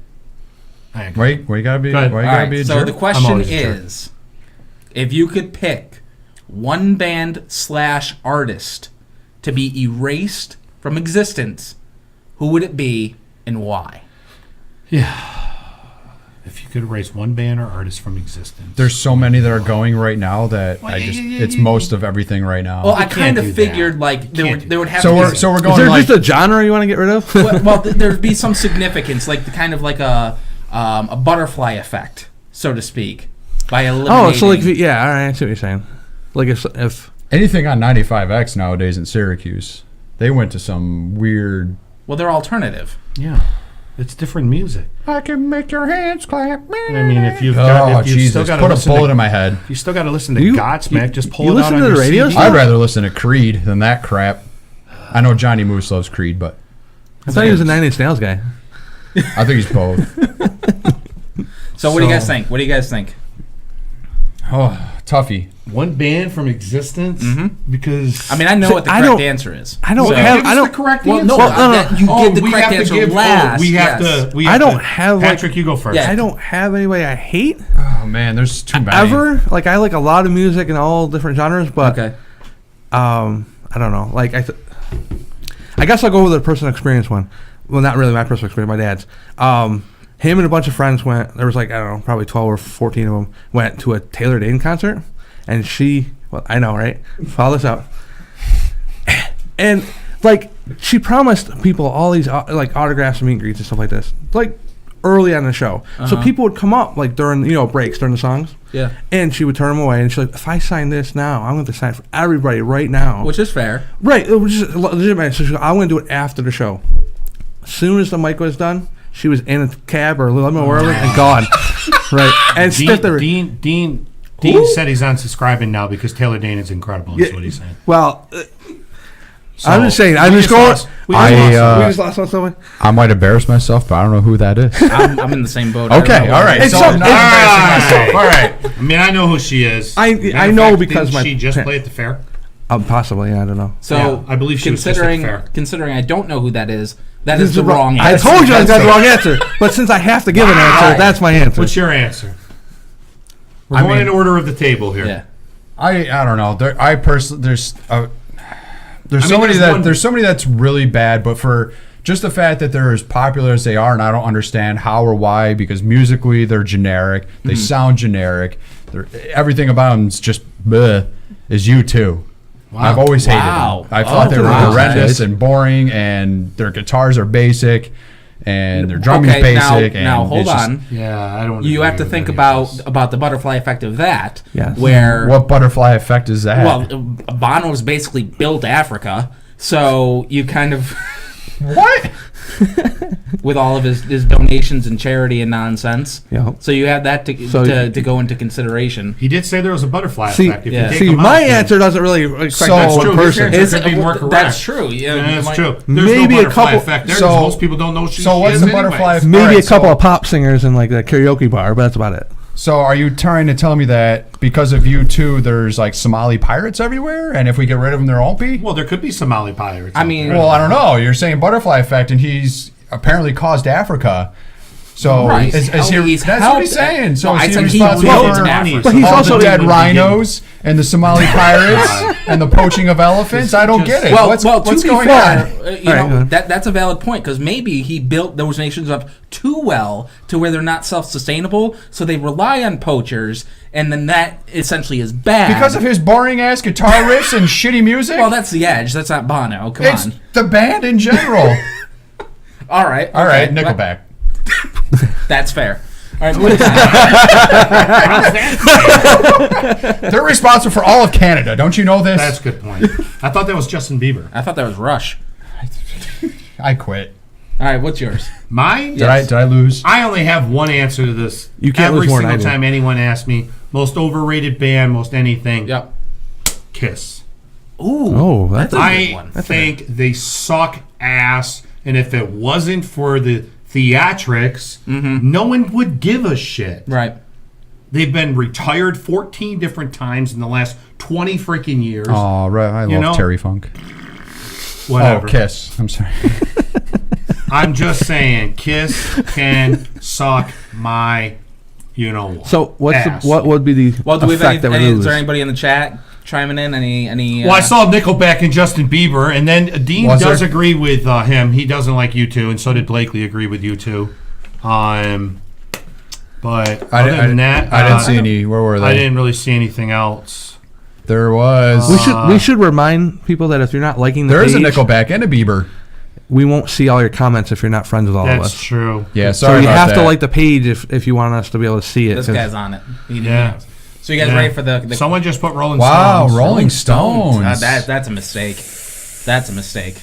Wait, you gotta be. Go ahead. Why you All gotta right, be a so jerk? the I'm question always a jerk. is, if you could pick one band / artist to be erased from existence, who would it be and why? If you could erase one band or artist from existence. There's so many that are going right now that Well, it's most of everything right now. Well, I can't kind do of figured that. like there Can't would, do there would have so to we're be, so we're Is going there like just a genre you want to get rid of? well, there'd be some significance, like the kind of like a butterfly effect, so to speak, by eliminating. Oh, so like, yeah, all right, I see what you're saying. Like if anything on 95X nowadays in Syracuse. They went to some weird. well, they're alternative. Yeah. It's different music. I can make your hands clap. I mean, if you've Oh got, if you've Jesus! still got to Put a listen bullet to, in my head. you still got to listen to You- Godsmack. Just pull you it out listen on to the your radio CD. stuff? I'd rather listen to Creed than that crap. I know Johnny Moose loves Creed, but I thought he was a 9 Inch Nails guy. I think he's both. So what do you guys think? What do you guys think? Oh, Tuffy. One band from existence because I mean, I know So what the I correct don't- answer is. I don't So- have. give I us don't. the correct Well, answer. no, Well, you Oh, give the we correct have to answer give. last. We have yes. to. We I have don't to, have, like- Patrick, you go first. Yeah. I don't have anybody I hate Oh man, there's too many. ever. Like I like a lot of music in all different genres, but Okay. I don't know. Like I guess I'll go with the personal experience one. Well, not really my personal experience. My dad's. Him and a bunch of friends went. There was like, I don't know, probably 12 or 14 of them went to a Taylor Dayton concert, and she. Well, I know, right? Follow this out. And like she promised people all these like autographs and meet and greets and stuff like this, like early on the show. So people would come up like during breaks during the songs. Yeah. And she would turn them away, and she's like, "If I sign this now, I'm going to sign it for everybody right now." Which is fair. Right, it was just legitimate. So she goes, I'm going to do it after the show. As soon as the mic was done, she was in a cab or limo or wherever and gone. Right, and stiff the. Dean said he's unsubscribing now because Taylor Dane is incredible. Is Yeah. what he's saying. Well, So, I'm just saying. I'm we just going. lost- we I, just lost. We just lost on someone. I might embarrass myself, but I don't know who that is. I'm in the same boat. I don't Okay, know all what right. it is. It's So some- not Ah, all right. I mean, I know who she is. I Matter I of know fact, because didn't my she just pa- play at the fair. Possibly, I don't know. So Yeah, I believe she was just at the considering fair. considering I don't know who that is, That is the wrong I answer. told you I got the wrong answer. But since I have to give an answer, that's my answer. What's your answer? We're going in order of the table here. Yeah. I don't know. I personally there's there's somebody that's really bad, but for just the fact that they're as popular as they are, and I don't understand how or why, because musically they're generic, they sound generic, everything about them is just bleh, is U2. Wow. I've always hated them. I thought they were horrendous and boring, and their guitars are basic, and their drumming's basic. Now hold on. Yeah, I don't. You have to think about the butterfly effect of that. Yes. Where what butterfly effect is that? Well, Bono's basically built Africa, so you kind of what? with all of his donations and charity and nonsense. Yeah. So you had that to go into consideration. He did say there was a butterfly See, effect. If yeah. you take See, them my out, answer doesn't really affect So- that That's one true. person. His answer could be more correct. That's true. Yeah, that's true. There's Maybe no a butterfly couple- effect there. so- 'Cause most people don't know she so what's is the anyways. butterfly effect? Maybe Alright, a couple so- of pop singers in like a karaoke bar, but that's about it. So are you trying to tell me that because of U2, there's like Somali pirates everywhere, and if we get rid of them, there won't be? Well, there could be Somali pirates. I out mean- there. Well, I don't know. You're saying butterfly effect, and he's apparently caused Africa. So Right. is he? He's That's helped- what he's saying. So No, I is he said he responsible built for Africa. But he's all also the dead in- rhinos and the Somali pirates and the poaching of elephants? I don't get it. What's to what's be going fair, on? you All right, know, that's a valid point, because maybe he built those nations up too well to where they're not self-sustainable, so they rely on poachers, and then that essentially is bad. Because of his boring ass guitar riffs and shitty music. Well, that's the Edge. That's not Bono. Come it's on. the band in general. All right. All right, okay. Nickelback. That's fair. All right. What They're responsible for all of Canada. Don't you know this? That's a good point. I thought that was Justin Bieber. I thought that was Rush. I quit. All right. What's yours? Mine? Did I lose? I only have one answer to this. You can't Every lose more than single I do. time anyone asks me, most overrated band, most anything, Yep. Kiss. Ooh. Oh, that's a good I one. think they suck ass, and if it wasn't for the theatrics, no one would give a shit. Right. They've been retired 14 different times in the last 20 freaking years. Oh, right. I You love know- Terry Funk. Whatever. Oh, Kiss. I'm sorry. I'm just saying, Kiss can suck my, you know what. So ass. what would be the Well, do we have effect that we is lose? there anybody in the chat chiming in? Any? Well, I saw Nickelback and Justin Bieber, and then Dean Was does there? agree with him. He doesn't like U2, and so did Blakely agree with U2. But other than that, I didn't see any. Where were they? I didn't really see anything else. There was. we should remind people that if you're not liking the There is a page, Nickelback and a Bieber. we won't see all your comments if you're not friends with all of That's us. true. Yeah, So sorry you about have that. to like the page if you want us to be able to see it. This 'cause- guy's on it. He Yeah. knows. So you guys Yeah. ready for the Someone just put Rolling Wow, Stones. Rolling Stones. That's a mistake. That's a mistake.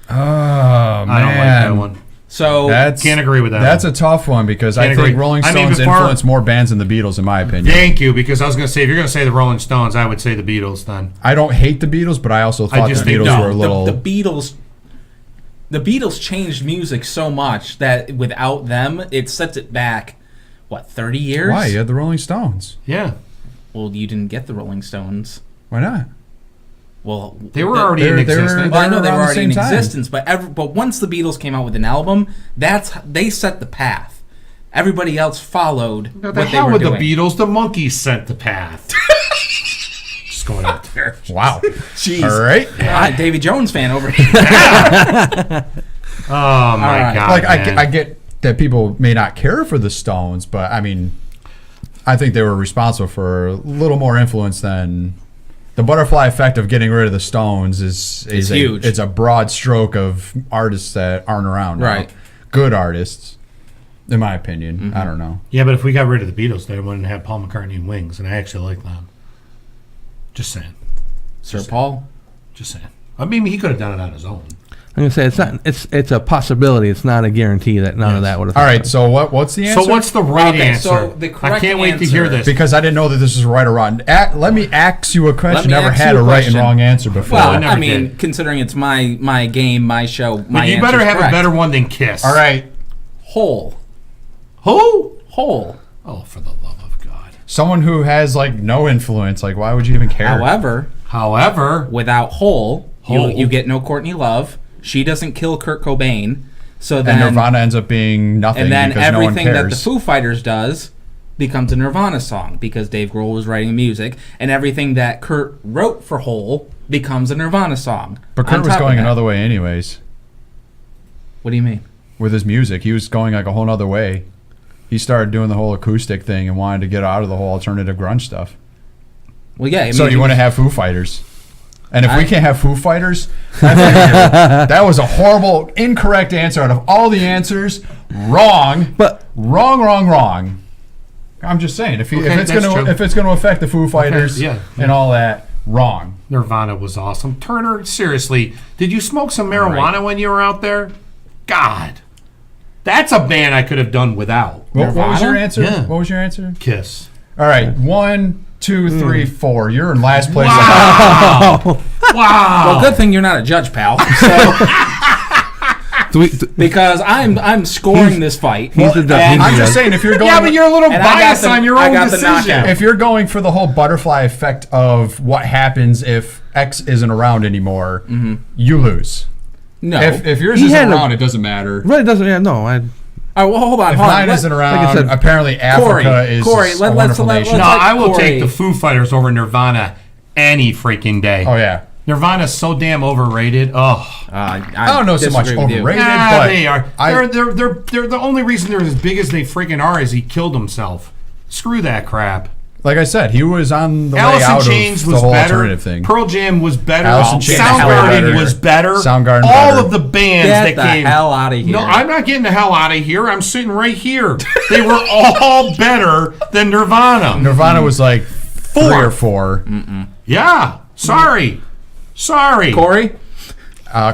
Oh man, I don't like that one. So That's Can't agree with that That's one. a tough one because I Can't think agree. Rolling I mean, Stones before- influenced more bands than the Beatles, in my opinion. Thank you, because I was going to say, if you're going to say the Rolling Stones, I would say the Beatles then. I don't hate the Beatles, but I also thought just the think Beatles no, were a little. the Beatles changed music so much that without them, it sets it back. What, 30 years? Why? You had the Rolling Stones. Yeah. Well, you didn't get the Rolling Stones. Why not? Well, They were already in they were- existence. Well, I know they around were the already in same time. existence, but once the Beatles came out with an album, they set the path. Everybody else followed Now, what the they hell were with doing. the Beatles? The Monkeys set the path. Just going out there. Wow. Jeez. All right. Davy Jones fan over here. Oh my right. god! Like man. I get that people may not care for the Stones, but I mean, I think they were responsible for a little more influence than the butterfly effect of getting rid of the Stones is huge. It's a broad stroke of artists that aren't around now. Right. Good artists, in my opinion. I don't know. Yeah, but if we got rid of the Beatles, they wouldn't have Paul McCartney and Wings, and I actually like them. Just saying. Sir Paul. Just saying. I mean, he could have done it on his own. I'm gonna say it's not. It's a possibility. It's not a guarantee that none of that would have. All right. So what's the answer? So what's the right Okay, answer? so the I correct can't wait to hear answer- this. Because I didn't know that this was right or wrong. Let me ask you a question. me Never ask had you a a right and question. wrong answer before. Well, I never I mean, did. considering it's my game, my show, my But you better answer's have correct. a better one than Kiss. All right. Hole. Who? Hole. Oh, for the love of God. Someone who has like no influence. Like, why would you even care? However, However, without Hole, Hole. you get no Courtney Love, She doesn't kill Kurt Cobain. So then and Nirvana ends up being nothing. And then because everything no one that the cares. Foo Fighters does becomes a Nirvana song because Dave Grohl was writing music, and everything that Kurt wrote for Hole becomes a Nirvana song. But Kurt was going another way anyways. What do you mean? With his music, he was going like a whole other way. He started doing the whole acoustic thing and wanted to get out of the whole alternative grunge stuff. Well, yeah. I mean, so you want to have Foo Fighters. And if we can't have Foo Fighters, that was a horrible, incorrect answer out of all the answers. Wrong. But wrong. I'm just saying, if it's going to affect the Foo Fighters and all that, wrong. Nirvana was awesome. Turner, seriously, did you smoke some marijuana when you were out there? God. That's a band I could have done without. What was your answer? Yeah. What was your answer? Kiss. All right, 1, 2, 3, 4. You're in last place. Wow. Wow. Well, good thing you're not a judge, pal. So, because I'm scoring this fight. I'm just saying, if you're going, but you're a little biased on your own decision. If you're going for the whole butterfly effect of what happens if X isn't around anymore, you lose. No, if yours isn't around, it doesn't matter. Right, it doesn't. Yeah, no. Well, hold on. If mine isn't around, like I said, apparently Africa is a wonderful nation. No, I will take the Foo Fighters over Nirvana any freaking day. Oh yeah. Nirvana's so damn overrated. Oh, I don't know so much overrated, but they are. They're the only reason they're as big as they freaking are is he killed himself. Screw that crap. Like I said, he was on the way Alice in out Chains of the was whole better. alternative thing. Pearl Jam was better. Chains Soundgarden was better. Soundgarden all better. of the bands Get that came. the hell out of here. No, I'm not getting the hell out of here. I'm sitting right here. They were all better than Nirvana. Nirvana was like 3 or 4. Yeah. Sorry. Corey?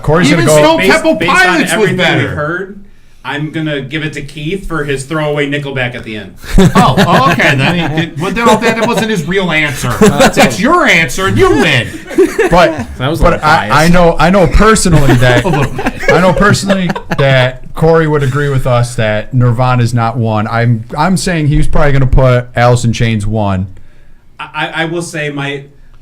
Corey's Even going to go. Stone Temple based on Pilots was everything better. we've heard, I'm going to give it to Keith for his throwaway Nickelback at the end. Oh, okay. Then that wasn't his real answer. That's your answer, and you win. But I know personally that Corey would agree with us that Nirvana's not 1. I'm saying he was probably going to put Alice in Chains 1. I will say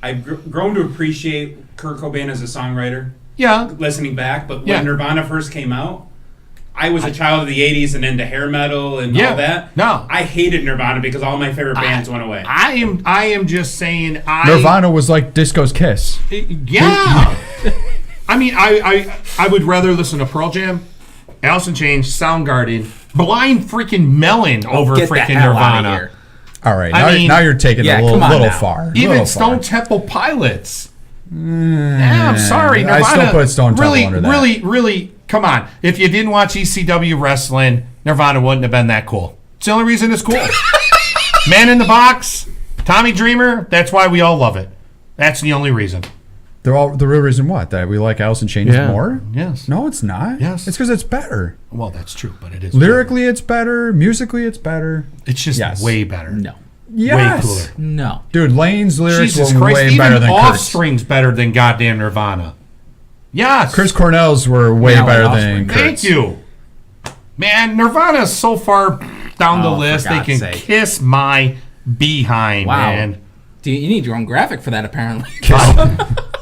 I've grown to appreciate Kurt Cobain as a songwriter. Yeah. Listening back, but when Nirvana first came out, I was a child of the 80s and into hair metal and all that. No. I hated Nirvana because all my favorite bands went away. I am just saying Nirvana was like disco's Kiss. Yeah. I mean, I would rather listen to Pearl Jam, Alice in Chains, Soundgarden, Blind freaking Melon over freaking Nirvana. All right, now you're taking it a little far. Even Stone Temple Pilots. I'm sorry, Nirvana. I still put Stone Temple under that. Really, come on. If you didn't watch ECW wrestling, Nirvana wouldn't have been that cool. It's the only reason it's cool. Man in the Box, Tommy Dreamer, that's why we all love it. That's the only reason. The real reason what? That we like Alice in Chains more? Yes. No, it's not. Yes. It's because it's better. Well, that's true, but it is. Lyrically, it's better. Musically, it's better. It's just way better. No. Yes. Way cooler. No. Dude, Lane's lyrics Jesus were Christ, way even better than Kurt's. Offspring's better than goddamn Nirvana. Yes. Chris Cornell's were way better than Kurt's. Thank you. Man, Nirvana's so far down the list, they can kiss my behind, man. You need your own graphic for that, apparently.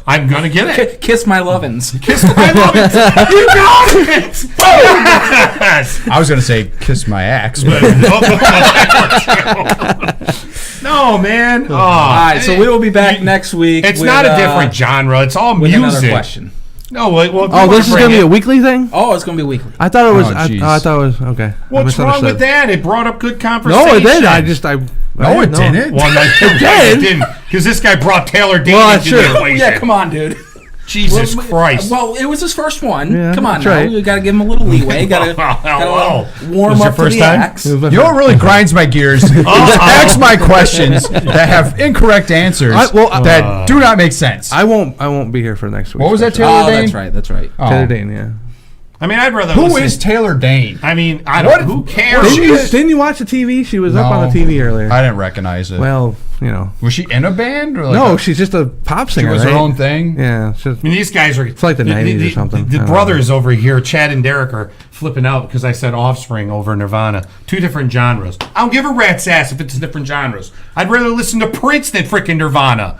I'm going to get it. Kiss my lovins. Kiss my lovins. You got it. I was going to say kiss my axe. But no, man. Oh, all right, so we will be back next week. It's not a different genre. It's all music. Another question. No, well, this is going to be a weekly thing? Oh, it's going to be weekly. I thought it was. I thought it was okay. What's wrong with that? It brought up good conversation. No, it did. No, it didn't. Well, it didn't, because this guy brought Taylor Dane into the equation. Yeah, come on, dude. Jesus Christ. Well, it was his first one. Yeah, come on, now. right. You got to give him a little leeway. Got to warm up to the axe. You know what really grinds my gears? Is ask my questions that have incorrect answers that do not make sense. I won't be here for next week. What was that, Taylor Dane? That's right. Taylor Dane, yeah. I mean, I'd rather. Who is Taylor Dane? I mean, I don't. Who cares? Didn't you watch the TV? She was up on the TV earlier. I didn't recognize it. Well, you know. Was she in a band? Or No, she's just a pop singer. She was her own thing. Yeah. I mean, these guys are. It's like the 90s or something. The brothers over here, Chad and Derek, are flipping out because I said Offspring over Nirvana. 2 different genres. I don't give a rat's ass if it's different genres. I'd rather listen to Prince than freaking Nirvana.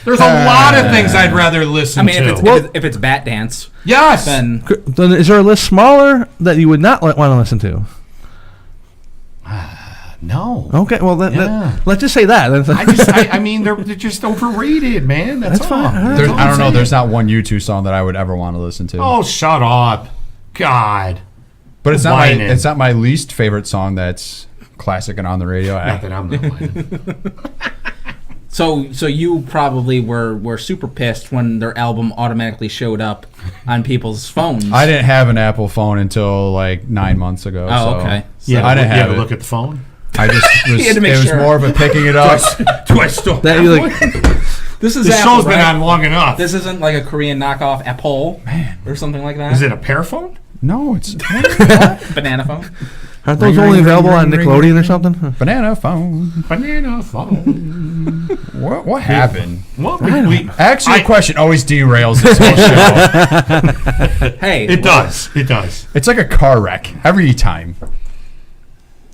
There's a lot of things I'd rather listen I mean, to. if it's Bat Dance, Yes. then Then is there a list smaller that you would not want to listen to? No. Okay, well, Yeah. let's just say that. I mean, they're just overrated, man. That's That's all. fine. All right. That's all I I'm don't know. saying. There's not one U2 song that I would ever want to listen to. Oh, shut up. God. but it's not whining. it's not my least favorite song that's classic and on the radio. Not that I'm not whining. so you probably were super pissed when their album automatically showed up on people's phones. I didn't have an Apple phone until like 9 months ago. Oh, so okay. Yeah, I didn't you have ever it. look at the phone? I just was, had to make it was sure. more of a picking it up. Do I still That have you one? This is The Apple, show's been right? on long enough. This isn't like a Korean knockoff Apple or something like that. Is it a pear phone? No, it's Banana phone? Aren't those Ring, only ring, available ring, on ring, Nickelodeon ring. or something? banana phone. Banana phone. What happened? Well, we Actually, a question always derails this whole show. Hey, it does. It does. It's like a car wreck every time.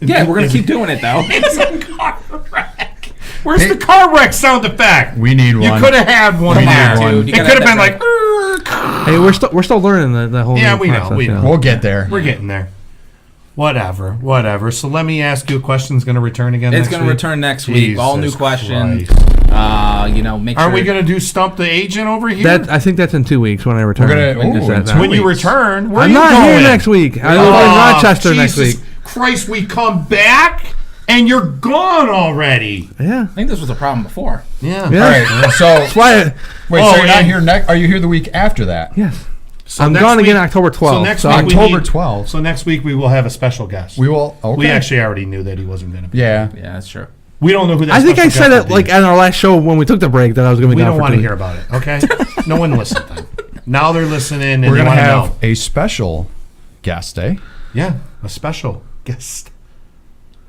Yeah, we're gonna keep doing it though. It's a car wreck. Where's the car wreck sound effect? We need You one. could have had one We need there. one. Dude, you It gotta could have have been like. Hey, we're still learning the whole. Yeah, new we know, process, we you know. We'll get there. We're getting there. Whatever. So let me ask you a question. It's going to return again It's next going to week? return next week. All new Jesus questions. Christ. Make Aren't sure. we going to do Stump the Agent over here? That I think that's in 2 weeks when I return. We're gonna- Is ooh, that in now? 2 when you weeks. return, where I'm are you not going? here next week. I live in Rochester next Jesus week. Christ, we come back and you're gone already. Yeah. I think this was a problem before. Yeah. Yeah. All right. So That's why. wait, Oh, so you're not and- here next? Are you here the week after that? Yes. So I'm next gone again week- October 12th. So next so week I'm- we October need- 12th. So next week we will have a special guest. We will. Okay. We actually already knew that he wasn't going to be. Yeah. Yeah, that's true. We don't know who that I think I special said guest it will like be. on our last show when we took the break that I was going to be We gone don't for want to 2 hear weeks. about it, okay? No one listened then. Now they're listening and We're they gonna want to have know. a special guest, eh? Yeah, a special guest.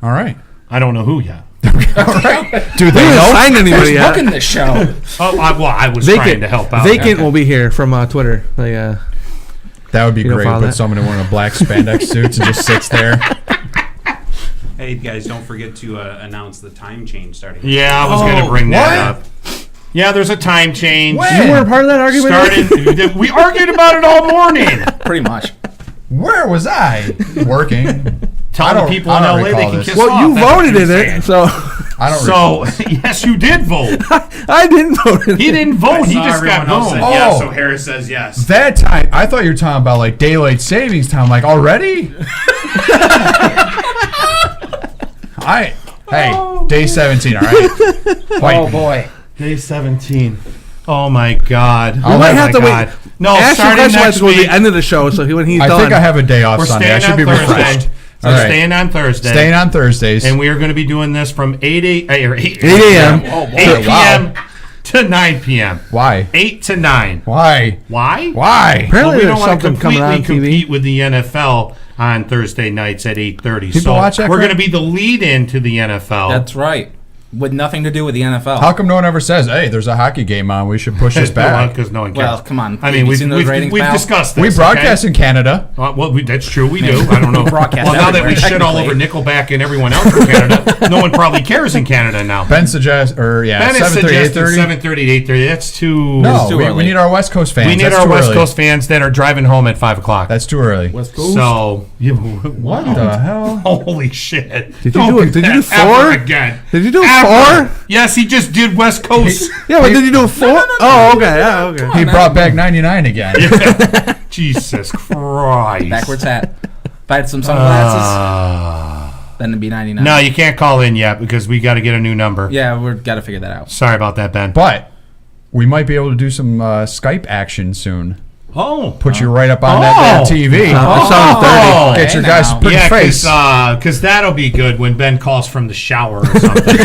All right. I don't know who yet. Do We they haven't know? signed anybody yet. Booking this show. Oh, I was trying to help out. Vacant will be here from Twitter. That would be You don't great. follow Put that? someone in one of the black spandex suits and just sits there. Hey guys, don't forget to announce the time change starting. Yeah, I was going to bring that up. Yeah, there's a time change. You weren't part of that argument? Started. We argued about it all morning. Pretty much. Where was I? Working. Tell the people in I don't LA they recall can this. kiss Well, off. you That's what voted you're in saying. it, so I don't So, recall. yes, you did vote. I didn't vote in it. He didn't vote. He Saw just got everyone else said home. yes, Oh. so Harris says yes. That time, I thought you were talking about like daylight savings time. Like already? Hey, day 17. All right. Oh boy. Day 17. Oh my God. We Oh might my have to God. wait. No, Ashton starting Kutcher has next to go to week. the end of the show, so when he's I done. think I have a day off We're Sunday. I staying should be on Thursday. refreshed. So All right. staying on Thursday. Staying on Thursdays. And we are going to be doing this from 8 8 a.m. Oh boy. 8 p.m. to 9 p.m. Why? 8 to 9. Why? Why? Why? Apparently Well, we there's don't want to something coming on completely TV. compete with the NFL on Thursday nights at 8:30. People So watch that we're crap? going to be the lead-in to the NFL. That's right. With nothing to do with the NFL. How come no one ever says, "Hey, there's a hockey game on. We should push this back"? Because no one cares. Well, come on. I Have mean, you we've, seen those ratings, we've pal? discussed this. We broadcast okay? in Canada. That's true. We do. I don't know. Broadcast Well, now that we everywhere, shit all over Nickelback and everyone else in Canada, no one probably cares in Canada now. Ben suggests, Ben has 7:30, suggested 8:30. 7:30 to 8:30. That's too. No, too we early. need our West Coast fans. we need That's our too West early. Coast fans that are driving home at 5 o'clock. That's too early. West Coast. So, What the hell? Holy shit! Did you do that 4? ever again? Did you do Ever. 4? Yes, he just did West Coast. Yeah, but did you do 4? Oh, okay. Yeah, okay. He brought back 99 again. Jesus Christ! Backwards hat. If I had some sunglasses, then it'd be 99. No, you can't call in yet because we got to get a new number. Yeah, we've got to figure that out. Sorry about that, Ben. But we might be able to do some Skype action soon. Oh, Put you right up on that damn TV. That sounds dirty. Get your Hey, guys' now. pretty yeah, face. because that'll be good when Ben calls from the shower or something.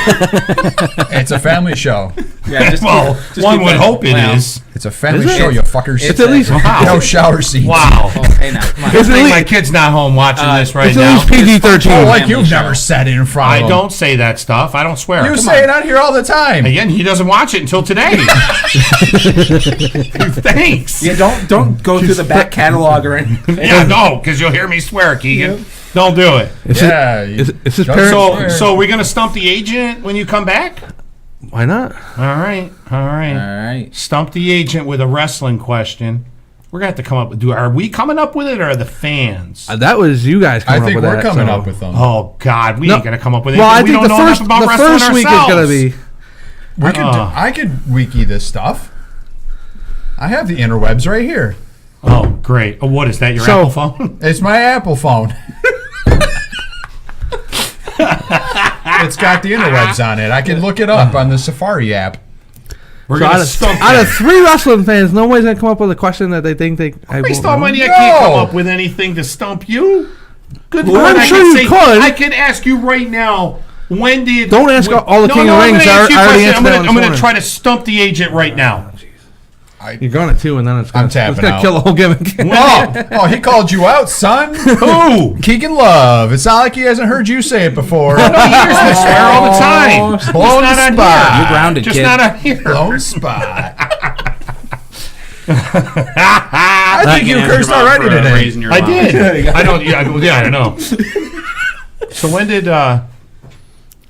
It's a family show. Yeah, just well, just one keep would that- hope it well, is. It's a family Is it? show, you fuckers. It's at least no shower seats. Wow. Oh, hey now, come on. Good It's at thing least- my kid's not home watching this right It's at now. least PG-13. Oh, like Family you've show. never said it in front of I him. don't say that stuff. I don't swear. You say it on here all the time. Again, he doesn't watch it until today. Thanks. Yeah, don't go through the back catalog or anything. Yeah, no, because you'll hear me swear, Keegan. Don't do it. It's Yeah. It's his Don't parents. swear. So we're gonna stump the agent when you come back. Why not? All right. All right. Stump the agent with a wrestling question. We're gonna have to come up with. Are we coming up with it, or are the fans? That was you guys I coming think up with we're that. coming so. up with them. Oh God, we No. ain't gonna come up with it. Well, I we think don't the know first enough about wrestling week is ourselves. gonna be. I could wiki this stuff. I have the interwebs right here. Oh, great. Oh, what is that? Your So- Apple phone? It's my Apple phone. It's got the interwebs on it. I can look it up on the Safari app. We're So gonna out of, stump out them. of 3 wrestling fans, nobody's gonna come up with a question that they think they. Based won't on know. money, I can't come No. up with anything to stump you. Good Well, Lord, I'm I sure can you say, could. I can ask you right now. When did? Don't ask all the King of I'm Rings. gonna ask you a I already question. answered that one I'm this gonna morning. try to stump the agent right now. You're going to too, and then it's I'm gonna, tapping it's gonna out. kill the whole gimmick. Oh, he called you out, son. Who? Keegan Love. It's not like he hasn't heard you say it before. He hears this swear all the time. Just Blown not the on spot. here. You're grounded, Just kid. not on here. Blown spot. I think you cursed already today. Raising your I mouth. did. I don't. Yeah, I don't know. So when did?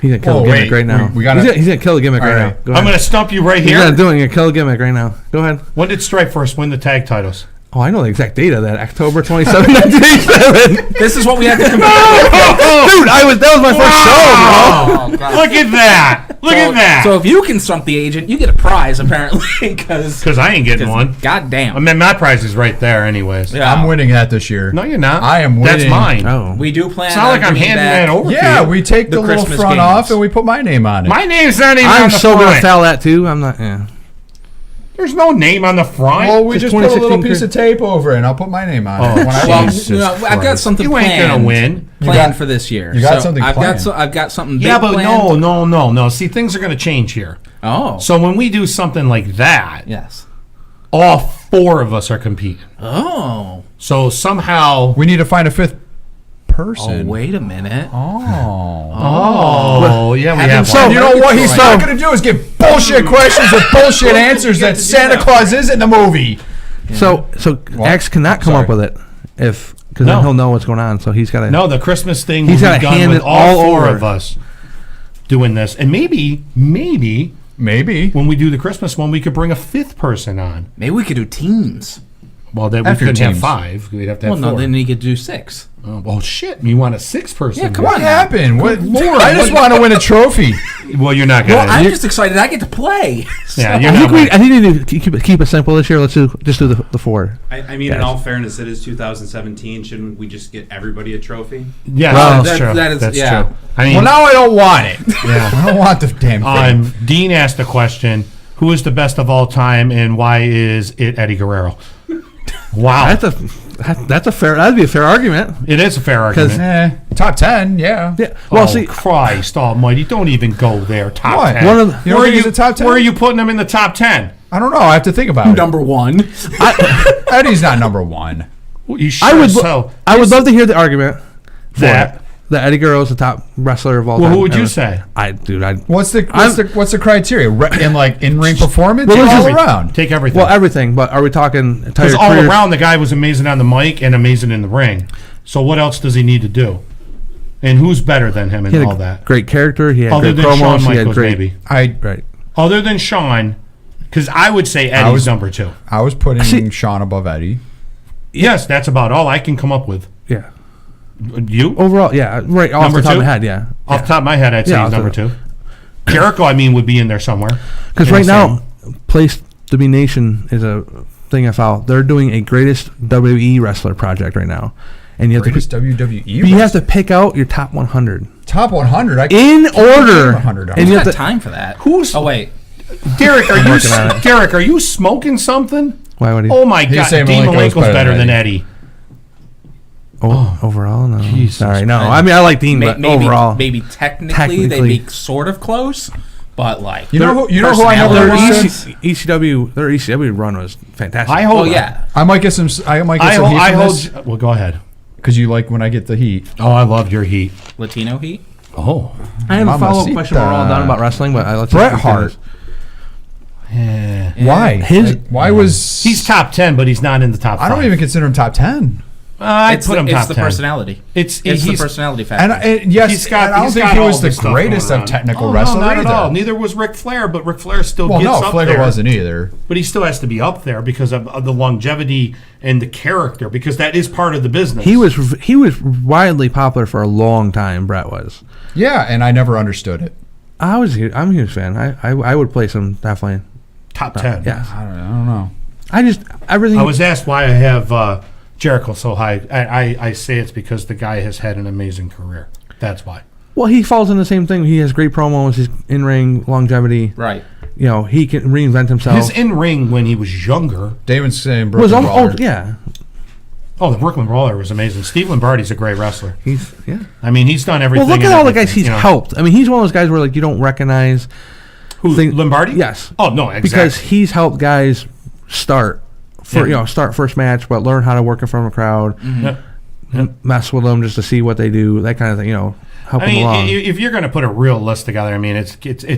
He's gonna kill Oh, the gimmick wait. right now. We gotta- he's gonna kill the gimmick right All now. right. Go I'm ahead. gonna stump you right He's here. gonna do it. You're gonna kill the gimmick right now. Go ahead. When did Strike Force win the tag titles? Oh, I know the exact date of that. October 27, 1987. This is what we had to compare. Dude, that was my first show, Oh, God. Look at that! Look So- at that! So if you can stump the agent, you get a prize apparently. Because I ain't getting one. God damn. I mean, my prize is right there, anyways. Yeah. I'm winning that this year. No, you're not. I am That's winning. mine. bro. Oh. We do plan. It's not like on I'm bringing handing back- that over Yeah, to you. we take the little Christmas front games. off and we put my name on it. My name's not even I'm on the so gonna front. foul that too. I'm not. Yeah. There's no name on the front. Well, we It's just put a little 2016 piece of tape over it, and I'll put my name on Oh, it. When I Well, win. Jesus you know, I've got Christ. something You ain't planned. gonna win. Planned got- for this year. you got So something I've planned. I've got something. Yeah, big but planned. no. See, things are going to change here. Oh. So when we do something like that, Yes. all 4 of us are competing. Oh. So somehow. We need to find a 5th Oh, person. wait a minute. Oh, yeah, we have So one. You know what he's So- not going to do is give bullshit questions with bullshit answers that Santa Claus is in the movie. So X cannot come up Sorry. with it because No. then he'll know what's going on. So he's got to. No, the Christmas thing He's will gotta be done hand with it all all 4 over. of us doing this. And maybe Maybe. when we do the Christmas one, we could bring a 5th person on. Maybe we could do teams. Well, then we After couldn't have teams. 5. We'd have to Well, have no, 4. then you could do 6. Oh, shit. You want a 6th person? Yeah, come What on. happened? What? Lord, I just want to win a trophy. Well, you're not going Well, to. I'm just excited I get to play. Yeah, I you're think not we gonna- need to keep it simple this year. Let's just do the 4. I mean, in all fairness, it is 2017. Shouldn't we just get everybody a trophy? Yeah, Well, that's true. that is- that's yeah. true. I mean, Well, now I don't want it. yeah. I don't want the damn thing. Dean asked a question: who is the best of all time, and why is it Eddie Guerrero? Wow, That'd be a fair argument. it is a fair argument. Top 10, yeah. Yeah. Well, Oh, see, Christ Almighty! Don't even go there. Top What? 10. One of the- You don't where are think you? he's a top 10? Where are you putting him in the top 10? I don't know. I have to think about it. Number 1. Eddie's not number 1. Well, you I sure would. so. I would love to hear the argument That. that Eddie Guerrero is the top wrestler of all Well, time. who would you ever. say? What's the criteria? In ring performance Well, or let's all just- around? Take everything. Well, everything. But are we talking entire Because all career? around, the guy was amazing on the mic and amazing in the ring. So what else does he need to do? And who's better than him He and had all a that? great character. He had Other great than Shawn promos. He had Michaels, great. maybe. Right. Other than Shawn, because I would say Eddie's number 2. I was putting See- Sean above Eddie. Yes, that's about all I can come up with. Yeah. You? Overall, yeah. Right. Off Number the top of 2? my head, yeah. Off the top of my head, I'd say Yeah, he's off number the- 2. Jericho, I mean, would be in there somewhere. Because In right the now, Place to Be Nation is a thing I found. They're doing a greatest WWE wrestler project right now, and you have Greatest to. WWE. You have to pick out your top 100 top 100. I in order, 100 and you You have got to. time for that. Who's- Oh, wait. Derek, are working on it. Derek, are you smoking something? Why would he? Oh my He's God, saying Dean Malenko's Malenko's better than Eddie. Eddie. Overall, no. Jesus Sorry, no. Christ. I mean, I like Dean, but Maybe, overall, maybe technically Technically. they'd be sort of close, but like. You know who I never their understood? ECW run was fantastic. I hold. Oh, yeah. I might get some. I might get I some hold. heat I from hold. this Well, go ahead. because you like when I get the heat. Oh, I love your heat. Latino heat? Oh, I have a follow-up Mamacita. question when we're all done about wrestling, but let's Bret just Hart. yeah. Why? His- Why was He's top 10, but he's not in the top 5. I don't even consider him top 10. I put him top It's the 10. It's It's the personality factor. Yes, He's got- and I don't he's think got he all was the the stuff greatest going of on. technical Oh, wrestlers no, not either. at all. Neither was Ric Flair, but Ric Flair still gets No, up Flair there. wasn't either. But he still has to be up there because of the longevity and the character, because that is part of the business. He was widely popular for a long time. Brett was. Yeah, and I never understood it. I'm a huge fan. I would place him definitely. top 10. Yes. I don't know. Everything. I was asked why I have Jericho so high. I say it's because the guy has had an amazing career. That's why. Well, he falls in the same thing. He has great promos. His in-ring longevity. Right. You know, he can reinvent himself. His in-ring when he was younger. Damon's saying was Brooklyn Brawler. yeah. Oh, the Brooklyn Brawler was amazing. Steve Lombardi's a great wrestler. Yeah. I mean, he's done everything. Well, look at and all the guys everything, he's you know. helped. I mean, he's one of those guys where like you don't recognize. Who, thing- Lombardi? Yes. Oh, no, exactly. Because he's helped guys start start first match, but learn how to work in front of a crowd, mess with them just to see what they do, that kind of thing. You know, help I them mean, along. if you're going to put a real list together, I mean, it's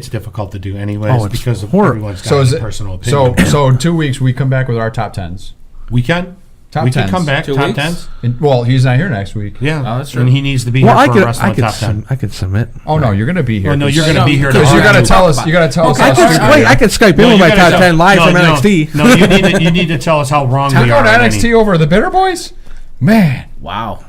difficult to do anyways Oh, it's because of horrible. everyone's got So is a it personal opinion. so in 2 weeks we come back with our top tens. we can come back 2 top weeks? 10s. Well, he's not here next week. Yeah, Oh, that's true. And he needs to be well, here for wrestling top 10. I could submit. Oh no, you're gonna be here. Well, no, you're going to No, be here. because you tomorrow. got to tell us. You got to tell us. I how could, stupid wait, you are. I could Skype in No, with you my gotta top tell- 10 live no, from no, NXT. No, you need to tell us how wrong Talk we about are. on NXT any- over the Bitter Boys. Man, Wow.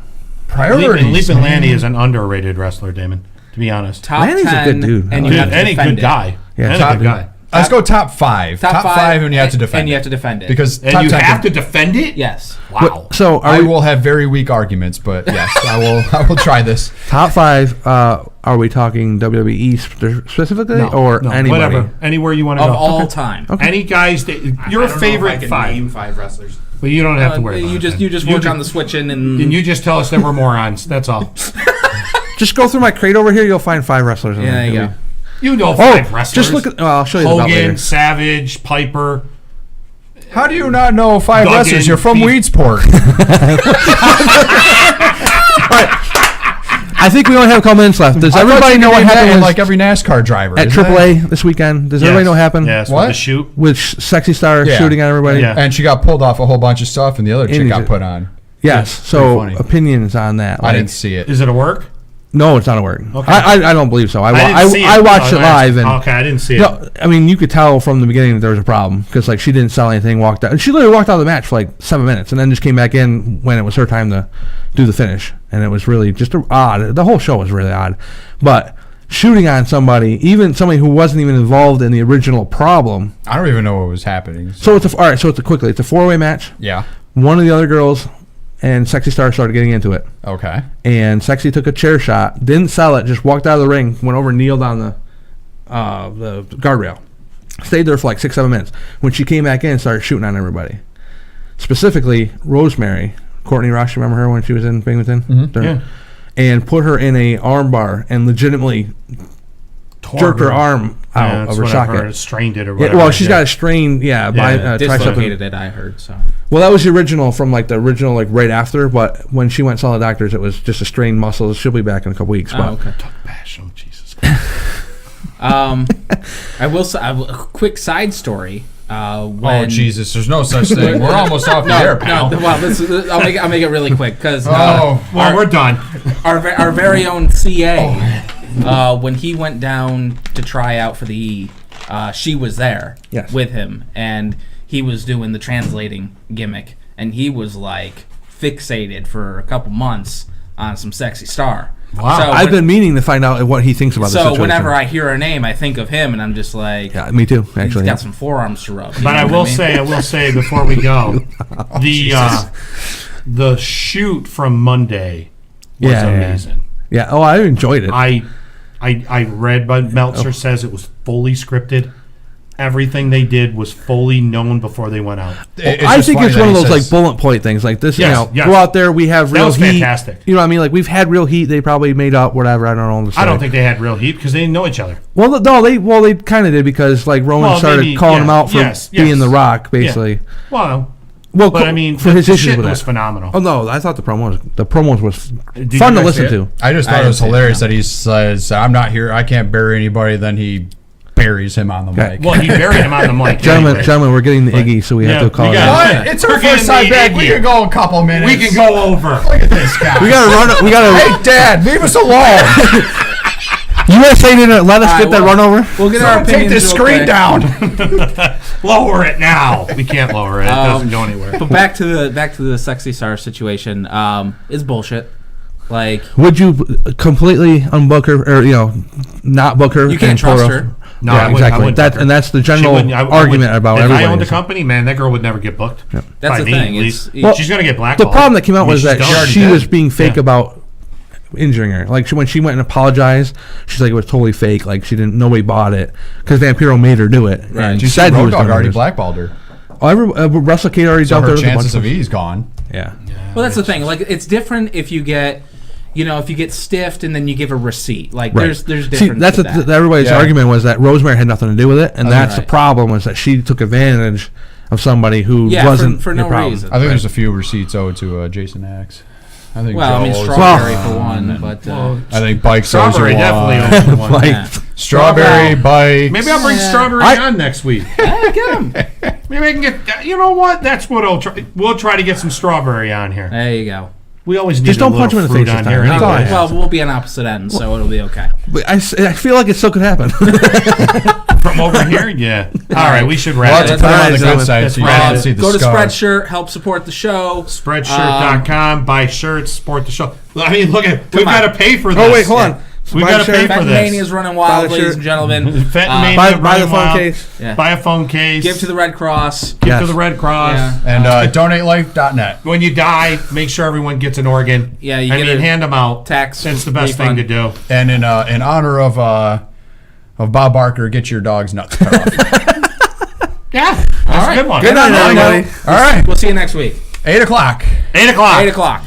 priorities. Leap and man. Lanny is an underrated wrestler, Damon. To be honest, Top Lanny's a 10, good dude. and you have to any defend good it. guy. Yeah, Any top- good guy. Let's go top five. Top five, and you have to defend. And you it. have to defend it. because And top you 10 have to defend it. yes. Wow. So I will have very weak arguments, but yes, I will try this. top 5, are we talking WWE specifically or No, anybody? whatever. Anywhere you want to Of go. all time. Any guys that your I don't know favorite if I can 5. Name 5 wrestlers. But you don't have to worry. You about just it. you just work on the switching and And you just tell us that we're morons. That's all. Just go through my crate over here. You'll find 5 wrestlers. In yeah, there. there you go. You know Oh, 5 wrestlers. just look at. I'll show you the belt Hogan, later. Savage, Piper. How do you not know 5 Duggan, wrestlers? You're from Beef- Weedsport. I think we only have a couple minutes left. Does everybody know what happened with, like every NASCAR driver at isn't it? AAA this weekend? Does everybody know what happened? Yes, What? with the shoot. With Sexy Star Yeah. shooting at everybody? Yeah. And she got pulled off a whole bunch of stuff, and the other chick Indies got it. put on. Yes. So funny. opinions on that. I like- didn't see it. Is it a work? No, it's not a word. Okay. I don't believe so. I didn't see it. I watched Oh, it live and. okay, I didn't see it. No, I mean, you could tell from the beginning that there was a problem because, like, she didn't sell anything. Walked out. She literally walked out of the match for like 7 minutes, and then just came back in when it was her time to do the finish. And it was really just odd. The whole show was really odd. But shooting on somebody, even somebody who wasn't even involved in the original problem. I don't even know what was happening. So it's all right. So it's quickly. It's a 4-way match. Yeah. One of the other girls and Sexy Star started getting into it. Okay. And Sexy took a chair shot, didn't sell it, just walked out of the ring, went over and kneeled on the guardrail. Stayed there for like 6-7 minutes. When she came back in and started shooting on everybody. Specifically, Rosemary, Courtney Ross, you remember her when she was in Binghamton? Mm-hmm. Yeah. And put her in a arm bar and legitimately jerked her arm out that's of her what I've socket. heard. Strained it or Yeah, whatever. well, she's got a strain, tricep. dislocated it. I heard so. Well, that was the original from like the original like right after, but when she went and saw the doctors, it was just a strained muscle. She'll be back in a couple weeks. Oh, But okay. Bash, oh, Jesus. I will say a quick side story. When, Oh Jesus! There's no such thing. We're almost off the air, pal. No, well, I'll make it really quick because Oh, Well, we're done. our very own CA, when he went down to try out for the E, she was there Yes. with him, and he was doing the translating gimmick, and he was like fixated for a couple months on some Sexy Star. Wow. So I've been meaning to find out what he thinks about the so situation. whenever I hear her name, I think of him, and I'm just like, Yeah, me too, he's actually. got some forearms to rub. You But know I what will mean? say before we go, the shoot from Monday was Yeah, yeah. amazing. Yeah, oh, I enjoyed it. I read, but Meltzer says it was fully scripted. Everything they did was fully known before they went out. I think it's one of those like bullet point things, like this. Yes, yes. Go out there. We have That real was heat. fantastic. You know what I mean? Like we've had real heat. They probably made up whatever. I don't know. I don't think they had real heat because they didn't know each other. Well, no, they kind of did because like Roman Well, started maybe, calling yeah, him out for yes, being yes. The Rock, basically. Yeah. Well, Well, but I mean, for the, his the issues shit with was that. phenomenal. Oh no, I thought the promos was Did you fun to guys listen see it? to. I just I thought it didn't was see it, hilarious no. that he says, "I'm not here. I can't bury anybody." Then he buries him on the mic. Well, he buried him on the mic. Gentlemen, anyway. we're getting the Iggy, so we have to call we it. got- out. What? It's our We're getting first time the back. We Iggy. can go a couple minutes. We can go over. Look at this guy. We gotta run. We gotta. Hey, Dad, leave us alone. USA didn't let us get that run over. We'll get our Take opinions this real screen quick. down. Lower it now. We can't lower it. It doesn't go anywhere. But back to the sexy star situation. It's bullshit. Like, Would you completely unbook her, or not book her? you can't and pull trust off? her. No, Yeah, I wouldn't- I exactly. wouldn't That book her. and that's the She general wouldn't- I argument wouldn't- about if everybody. I owned a company, man, that girl would never get booked. That's By the me, thing. at least. It's- She's gonna get The blackballed. problem that came out I mean, was she's that done. she was being fake Yeah. about injuring her. Like when she went and apologized, she's like it was totally fake. Like nobody bought it because Vampiro made her do it. Right. And You said said he Road was Dogg gonna already lose. blackballed her. Russell Cade already So dumped her her. chances of E's gone. Yeah. Well, that's the thing. Like, it's different if you get, if you get stiffed and then you give a receipt. Like, Right. there's difference. See, that's with that. everybody's Yeah. argument was that Rosemary had nothing to do with it, and that's the Right. problem was that she took advantage of somebody who Yeah, wasn't for your no problem. reason. I think there's a few receipts owed to Jason Axe. I think Well, I mean, Joe owes strawberry one. for one, but I think Bike owes Strawberry you definitely one. owes you one. Like, yeah. Strawberry, Bike. Maybe I'll bring Yeah. Strawberry on next week. Hey, get 'em. Maybe I can get. You know what? That's what I'll try. We'll try to get some Strawberry on here. There you go. We always need Just a don't little punch him in the fruit face on this here. time. That's all I anyway. ask. Well, we'll be on opposite ends, so it'll be okay. but I feel like it still could happen. From over here, yeah. All right, we should We'll have wrap to it. put it on the That's good side so you right. can see the Go to scar. Spreadshirt, help support the show. Spreadshirt.com, buy shirts, support the show. I mean, look at we've on. got to pay for this. Oh wait, hold on. We've Buy got to the pay shirt. for Fenton this. Mania's running wild, Buy the ladies shirt. and gentlemen. Fenton Mania Buy the running phone wild. case. Yeah. Buy a phone case. Give to the Red Cross. Give Yes. to the Red Cross. Yeah. And donatelife.net. When you die, make sure everyone gets an organ. Yeah, you I get mean, a hand them out. tax That's the best refund. thing to do. And in honor of Bob Barker, get your dog's nuts cut off. Yeah, that's a good one. Good night, everybody. All right, We'll see you next week. 8 o'clock. 8 o'clock. 8 o'clock.